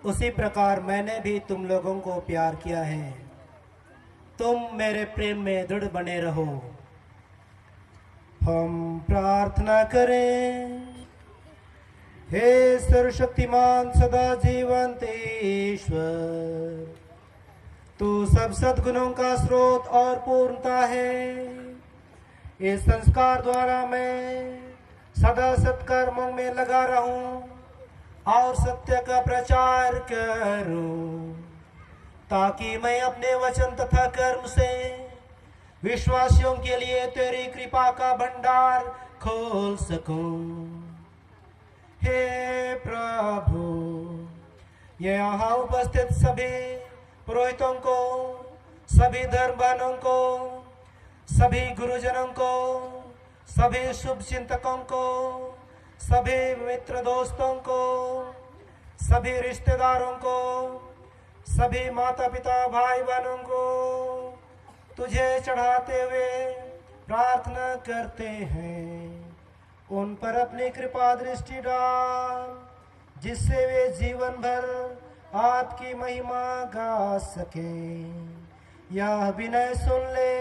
उसी प्रकार मैंने भी तुम लोगों को प्यार किया है। तुम मेरे प्रेम में दृढ़ बने रहो। हम प्रार्थना करें। हे सर्वशक्तिमान सदा जीवंत ईश्वर, तू सब सद्गुणों का स्रोत और पूर्णता है। इस संस्कार द्वारा मैं सदा सत्कर्मों में लगा रहूं और सत्य का प्रचार करूं, ताकि मैं अपने वचन तथा कर्म से विश्वासियों के लिए तेरी कृपा का भंडार खोल सकूं। हे प्रभु, यहाँ उपस्थित सभी पुरोहितों को, सभी धर्मवानों को, सभी गुरुजनों को, सभी शुभ चिंतकों को, सभी मित्र दोस्तों को, सभी रिश्तेदारों को, सभी माता पिता भाई बहनों को तुझे चढ़ाते हुए प्रार्थना करते हैं। उन पर अपनी कृपा दृष्टि डाल, जिससे वे जीवन भर आपकी महिमा गा सके। यह विनय सुन ले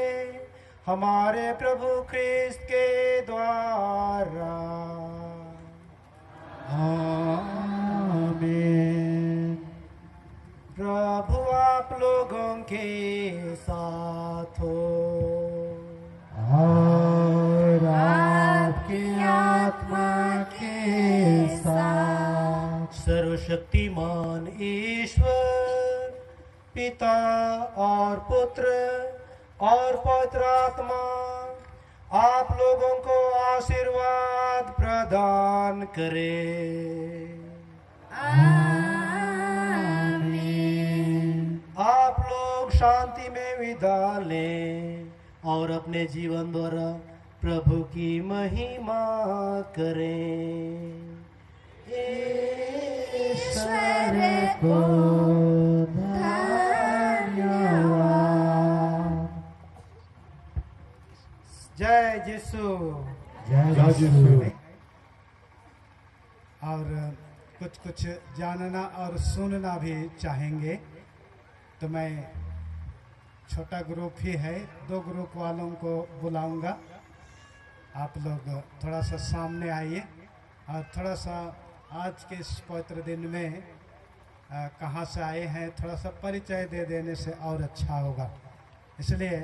हमारे प्रभु ख्रिस्त के द्वारा। आमीन। प्रभु आप लोगों के साथ हो और आपकी आत्मा के साथ। सर्वशक्तिमान ईश्वर पिता और पुत्र और पवित्र आत्मा आप लोगों को आशीर्वाद प्रदान करे। आप लोग शांति में विदा लें और अपने जीवन द्वारा प्रभु की महिमा करें। ईश्वर को धन्यवाद। जय यीशु। जय यीशु। और कुछ जानना और सुनना भी चाहेंगे तो मैं छोटा ग्रुप ही है, 2 ग्रुप वालों को बुलाऊंगा। आप लोग थोड़ा सा सामने आइए और थोड़ा सा आज के इस पवित्र दिन में कहाँ से आए हैं थोड़ा सा परिचय दे देने से और अच्छा होगा। इसलिए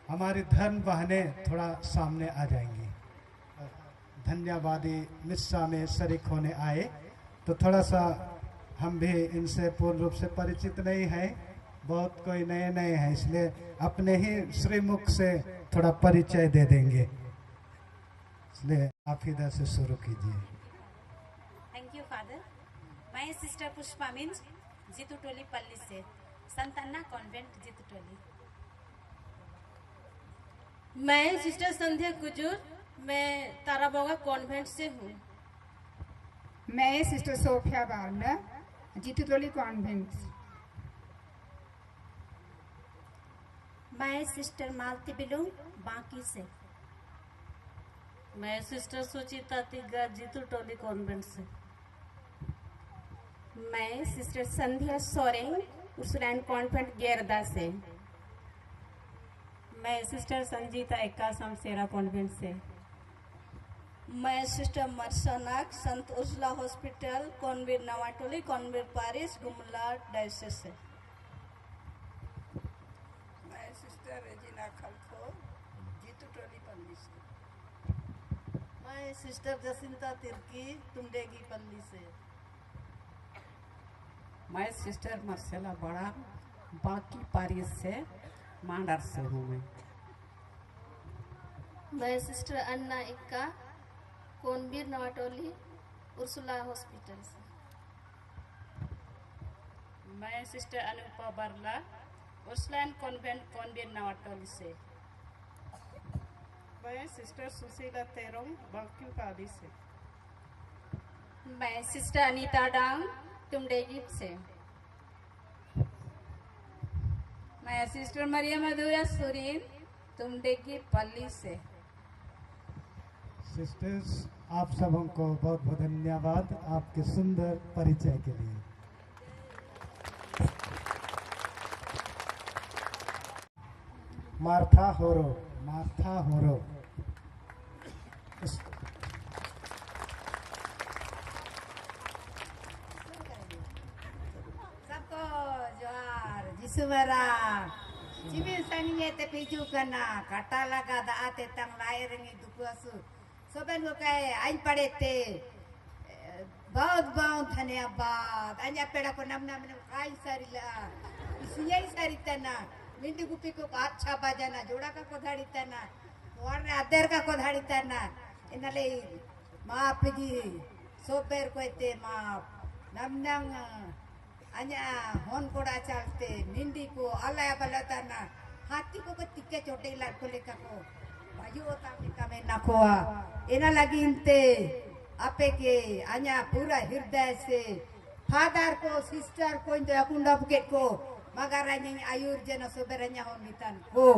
हमारी धर्म बहनें थोड़ा सामने आ जाएंगी। धन्यवादी मिस्सा में शरीक होने आए तो थोड़ा सा हम भी इनसे पूर्ण रूप से परिचित नहीं हैं, बहुत कोई नए नए हैं, इसलिए अपने ही श्रीमुख से थोड़ा परिचय दे देंगे। इसलिए आप इधर से शुरू कीजिए। Thank you father. मैं सिस्टर पुष्पा मीन्स जीतूटोली पल्ली से, संताना कॉन्वेंट जीतूटोली। मैं सिस्टर संध्या कुजूर, मैं ताराबोगा कॉन्वेंट से हूँ। मैं सिस्टर सोफिया बावला, जीतूटोली कॉन्वेंट। मैं सिस्टर मालती बिलू बांकी से। मैं सिस्टर सुचिता तिग्गा जीतूटोली कॉन्वेंट से। मैं sister Sandhya Soreng Ursuline convent Gerda से। मैं सिस्टर संजीता एक्का समसेरा कॉन्वेंट से। मैं सिस्टर मरसनाक संत Ursula hospital convent Navatoli convent parish Gumla diocese से। मैं सिस्टर रेजिना खलखो जीतूटोली पल्ली से। मैं सिस्टर जसिंता तिर्की तुमडेगी पल्ली से। मैं सिस्टर मर्सेला बड़ा बाकी पारिस से मांडर से हूँ। मैं सिस्टर अन्ना इक्का कोनबीर नवाटोली उर्सुला हॉस्पिटल से। मैं sister Anupa Barla Ursuline convent Konbir Navatoli से। मैं सिस्टर सुशीला तेरोंग बाकी पादी से। मैं सिस्टर अनीता डांग तुमडेगी से। मैं सिस्टर मरिया मधुरा सुरीन तुमडेगी पल्ली से। सिस्टर्स आप सबों को बहुत बहुत धन्यवाद आपके सुंदर परिचय के लिए। मार्था होरो। मार्था होरो। सबको जोहार जिसु मरा चिबिन संगे ते पिजू करना काटा लगा दाते तंग लाए रंगी दुकुसु सोबन को कहे आइन पड़े थे बहुत बहुत धन्यवाद अन्य पेड़ा को नम नम आई सारी ला इसलिए सारी तना निंदी गुपी को अच्छा बजाना जोड़ा का कोधाड़ी तना और अदर का कोधाड़ी तना इनले माप जी सोपेर को ते माप नम नम अन्य होन कोड़ा चलते निंदी को अल्लाह बलताना हाथी को तिक्के चोटे लड़को लेका को भाई होता लिखा में नखोआ इना लगी इंते आपे के अन्य पूरा हृदय से फादर को सिस्टर को इंते अकुंडा बुकेट को मगर अन्य आयुर जना सोबरन्या होन मितन को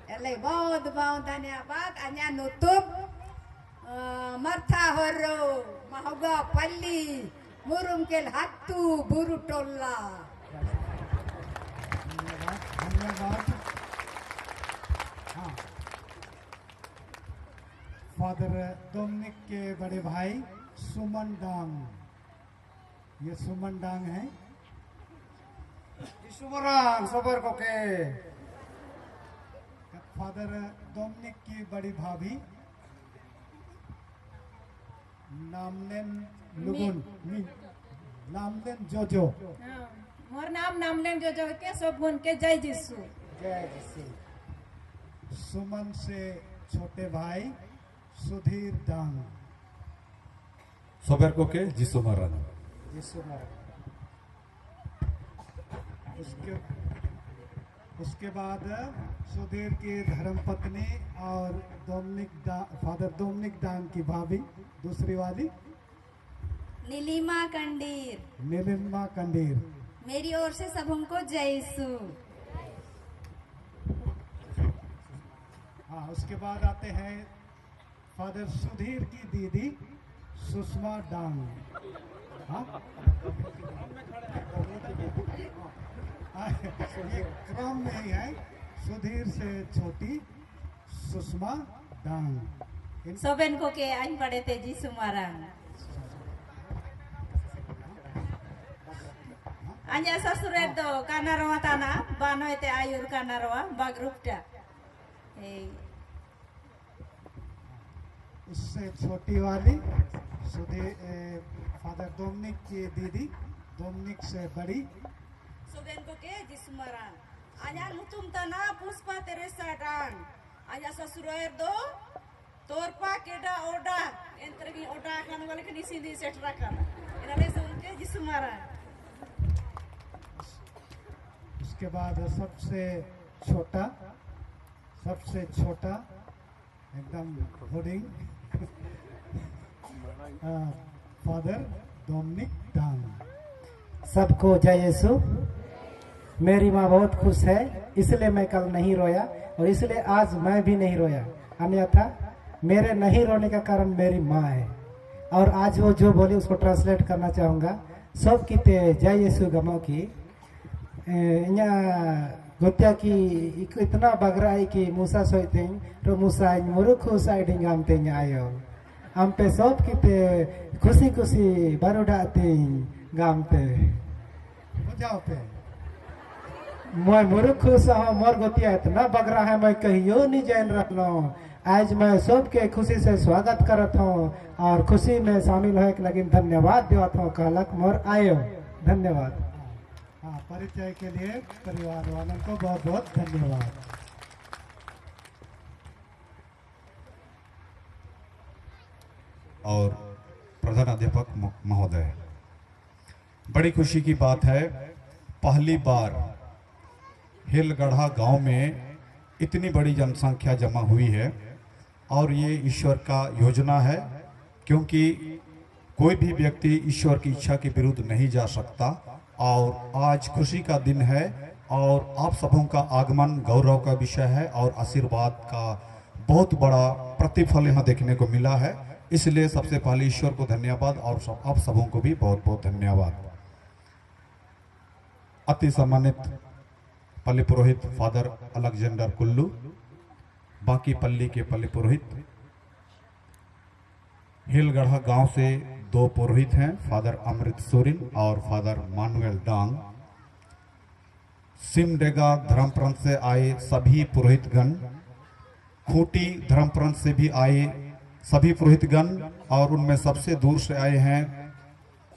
एले बहुत बहुत धन्यवाद अन्य नुतुप मर्था होरो महोगा पल्ली मुरुम के हत्तू बुरु टोल्ला। धन्यवाद। हाँ, फादर डोमिनिक के बड़े भाई सुमन डांग, ये सुमन डांग है। सुमरान सबर को के फादर डोमिनिक की बड़ी भाभी नामलेन लुगुन नामलेन जोजो। मोर नाम नामलेन जोजो के सब गुण के जय जिसु। जय जिसु। सुमन से छोटे भाई सुधीर डांग। सोबर को के जिसु महाराज। जिसु महाराज। उसके बाद सुधीर की धर्मपत्नी और फादर डोमिनिक डांग की भाभी दूसरी वाली नीलिमा कंडीर। नीलिमा कंडीर। मेरी ओर से सबों को जय यीशु। हाँ, उसके बाद आते हैं फादर सुधीर की दीदी सुषमा डांग। हाँ, ये क्रम में ही है। सुधीर से छोटी सुषमा डांग। सोबेन को के आइन पड़े थे जी सुमारान। अन्य ससुरेर दो कानारवा ताना बानो ते आयुर कानारवा बागरुपटा। उससे छोटी वाली फादर डोमिनिक की दीदी डोमिनिक से बड़ी सोबेन को के जिसमरान आया नुतुम तना पुष्पा तेरेसा डान आया ससुरेर दो तोरपा केडा ओडा एंतरगी ओडा कान वाले के निसिंदी सेटरा काना इनाले से उनके जिसमरान। उसके बाद सबसे छोटा एकदम होर्डिंग फादर डोमिनिक डांग। सबको जय यीशु। मेरी माँ बहुत खुश है, इसलिए मैं कल नहीं रोया और इसलिए आज मैं भी नहीं रोया। अन्यथा मेरे नहीं रोने का कारण मेरी माँ है। और आज वो जो बोली उसको ट्रांसलेट करना चाहूँगा। सब किते जय यीशु गमो की इन्या गोत्या की इतना बगरा है कि मूसा सोचते तो मूसा मुरुखु साइडिंग हम ते आयो हम पे सब किते खुशी खुशी बरुडाते गामते बुझाओ पे मैं मुरुखु सा मोर गोतिया इतना बगरा है मैं कहियो नहीं जान रखलो। आज मैं सबके खुशी से स्वागत करत हूँ और खुशी में शामिल होए के लगी धन्यवाद देवत हूँ। कहलक मोर आयो धन्यवाद। हाँ, परिचय के लिए परिवार वालों को बहुत बहुत धन्यवाद। और प्रधान अध्यापक महोदय, बड़ी खुशी की बात है, पहली बार हिलगढ़ा गांव में इतनी बड़ी जनसंख्या जमा हुई है और ये ईश्वर का योजना है, क्योंकि कोई भी व्यक्ति ईश्वर की इच्छा के विरुद्ध नहीं जा सकता। और आज खुशी का दिन है और आप सबों का आगमन गौरव का विषय है और आशीर्वाद का बहुत बड़ा प्रतिफल यहाँ देखने को मिला है। इसलिए सबसे पहले ईश्वर को धन्यवाद और आप सबों को भी बहुत बहुत धन्यवाद। अति सम्मानित पल्ली पुरोहित फादर अलेक्जेंडर कुल्लू, बाकी पल्ली के पल्ली पुरोहित, हिलगढ़ा गांव से 2 पुरोहित हैं, फादर अमृत सोरेन और फादर मानुएल डांग। सिमडेगा धर्मप्रांत से आए सभी पुरोहितगण, खूंटी धर्मप्रांत से भी आए सभी पुरोहितगण, और उनमें सबसे दूर से आए हैं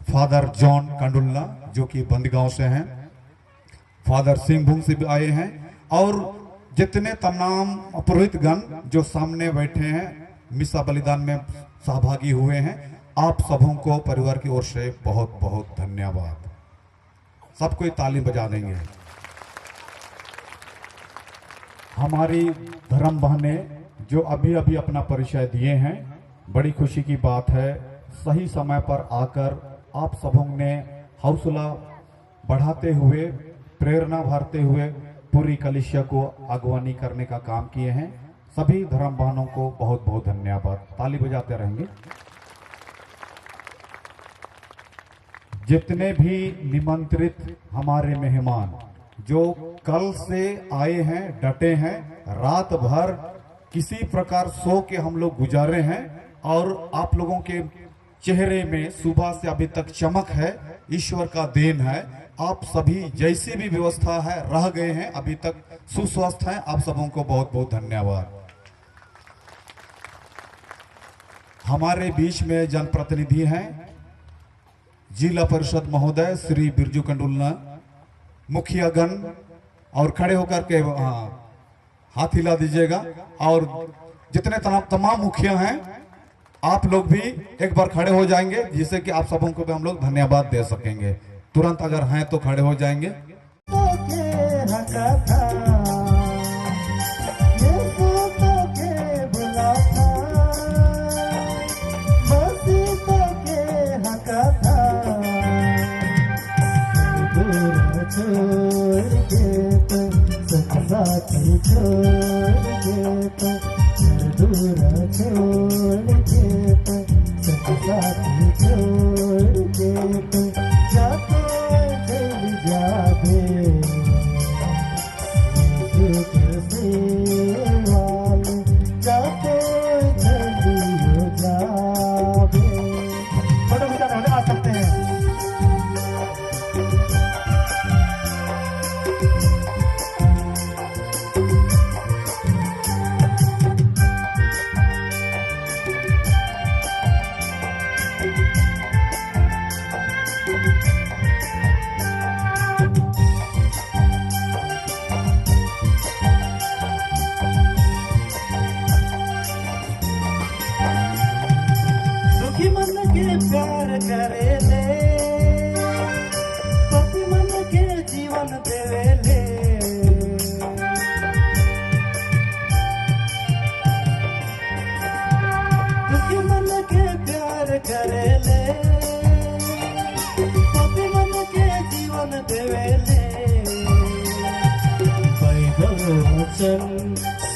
फादर जॉन कंडुल्ला जो कि बंदगांव से हैं, फादर सिंहभूम से भी आए हैं, और जितने तमाम पुरोहितगण जो सामने बैठे हैं मिसा बलिदान में सहभागी हुए हैं, आप सबों को परिवार की ओर से बहुत बहुत धन्यवाद। सबको ताली बजा देंगे। हमारी धर्म बहनें जो अभी अभी अपना परिचय दिए हैं, बड़ी खुशी की बात है। सही समय पर आकर आप सबों ने हौसला बढ़ाते हुए, प्रेरणा भरते हुए पूरी कलिसिया को अगवानी करने का काम किए हैं। सभी धर्म बहनों को बहुत बहुत धन्यवाद। ताली बजाते रहेंगे। जितने भी निमंत्रित हमारे मेहमान जो कल से आए हैं, डटे हैं, रात भर किसी प्रकार सो के हम लोग गुजारे हैं, और आप लोगों के चेहरे में सुबह से अभी तक चमक है, ईश्वर का देन है। आप सभी जैसी भी व्यवस्था है रह गए हैं, अभी तक सुस्वस्थ हैं। आप सबों को बहुत बहुत धन्यवाद। हमारे बीच में जनप्रतिनिधि हैं जिला परिषद महोदय श्री बिरजू कंडुल्ला, मुखियागण, और खड़े होकर के हाथ हिला दीजिएगा। और जितने तमाम मुखिया हैं आप लोग भी एक बार खड़े हो जाएंगे, जिससे कि आप सबों को भी हम लोग धन्यवाद दे सकेंगे। तुरंत अगर हैं तो खड़े हो जाएंगे।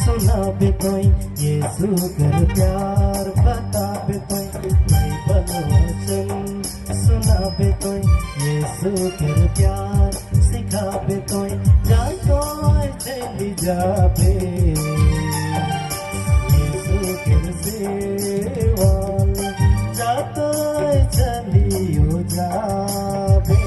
सुना बे कोई यीशु कर प्यार बता बे कोई, बाइबल वचन सुना बे कोई यीशु कर प्यार सिखा बे कोई, जा कोई चली जाबे यीशु कर सेवा जा कोई चलियो जाबे।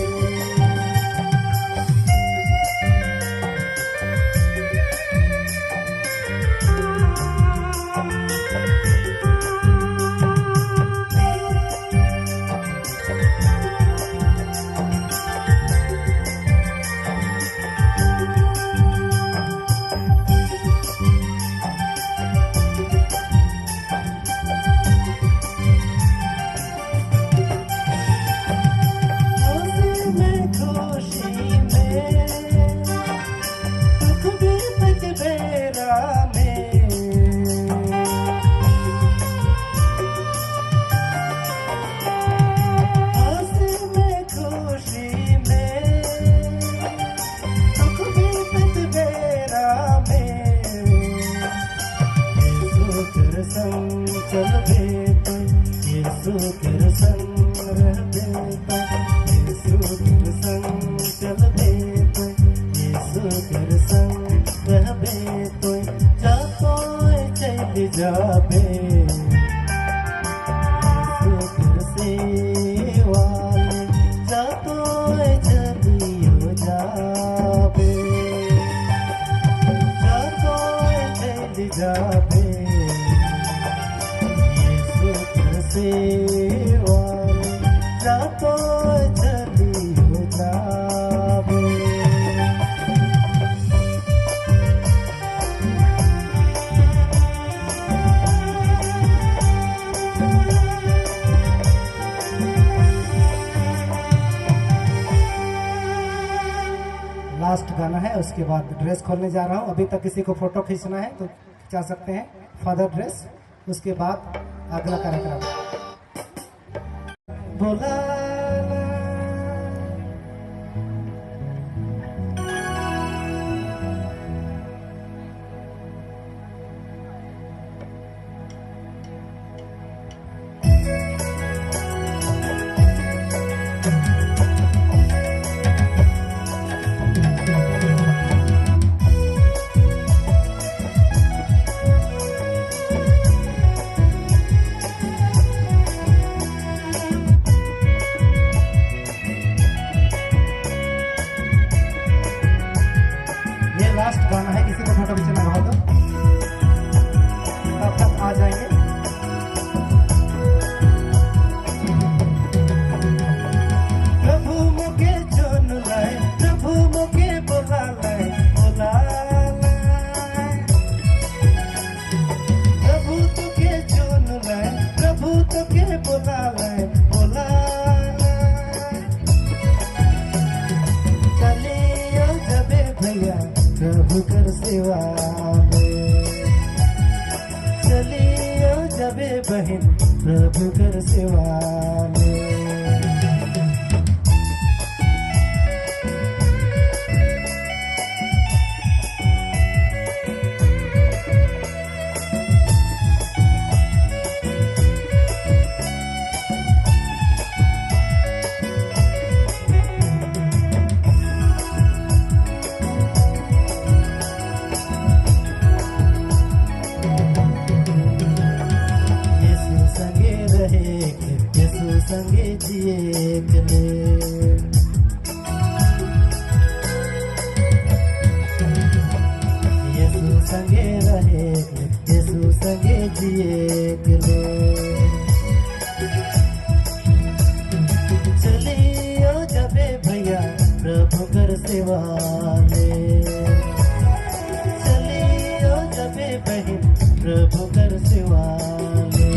चल बे कर संग रहते तो यीशु कर संग चलते तो यीशु कर संग रहते तो जातो चल जाबे यीशु कर सेवाले जातो चलियो जाबे जातो चल जाबे सेवाले जातो चलियो जाबे। लास्ट गाना है, उसके बाद ड्रेस खोलने जा रहा हूँ। अभी तक किसी को फोटो खींचना है तो खिंचा सकते हैं, फादर ड्रेस। उसके बाद अगला कार्यक्रम बोला लास्ट गाना है, किसी को फोटो खींचना रहा तो तब तक आ जाएंगे। प्रभु मुके चुन लाए, प्रभु मुके बोला लाए, बोला लाए। प्रभु तुके चुन लाए, प्रभु तुके बोला लाए, बोला लाए। चलियो जबे भैया प्रभु कर सेवा में, चलियो जबे बहन प्रभु कर सेवा में। संगे जिए गले यीशु संगे रहे, यीशु संगे जिए गले। चलियो जबे भैया प्रभु कर सेवा में, चलियो जबे बहन प्रभु कर सेवा में।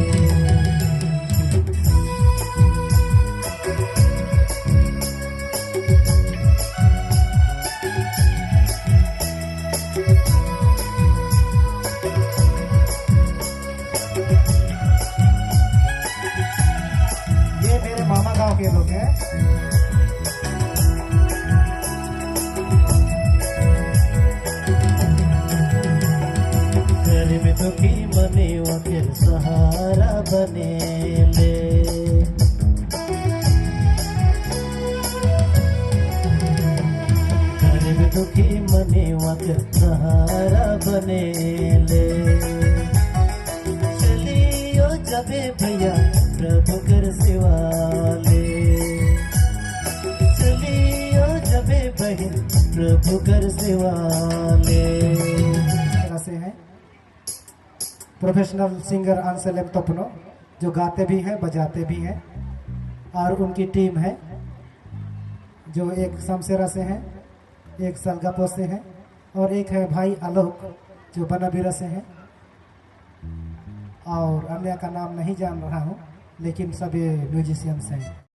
मामा गांव के लोग हैं। गरीब दुखी मने वकील सहारा बने ले, गरीब दुखी मने वकील सहारा बने ले। चलियो जबे भैया प्रभु कर सेवा ले, चलियो जबे बहन प्रभु कर सेवा ले। से हैं प्रोफेशनल सिंगर अंसलेम तोपनो, जो गाते भी हैं बजाते भी हैं, और उनकी टीम है जो एक शमशेरा से हैं, एक सलगापो से हैं, और एक है भाई आलोक जो बनाबीरा से हैं, और अन्य का नाम नहीं जान रहा हूँ, लेकिन सभी म्यूजिशियंस हैं।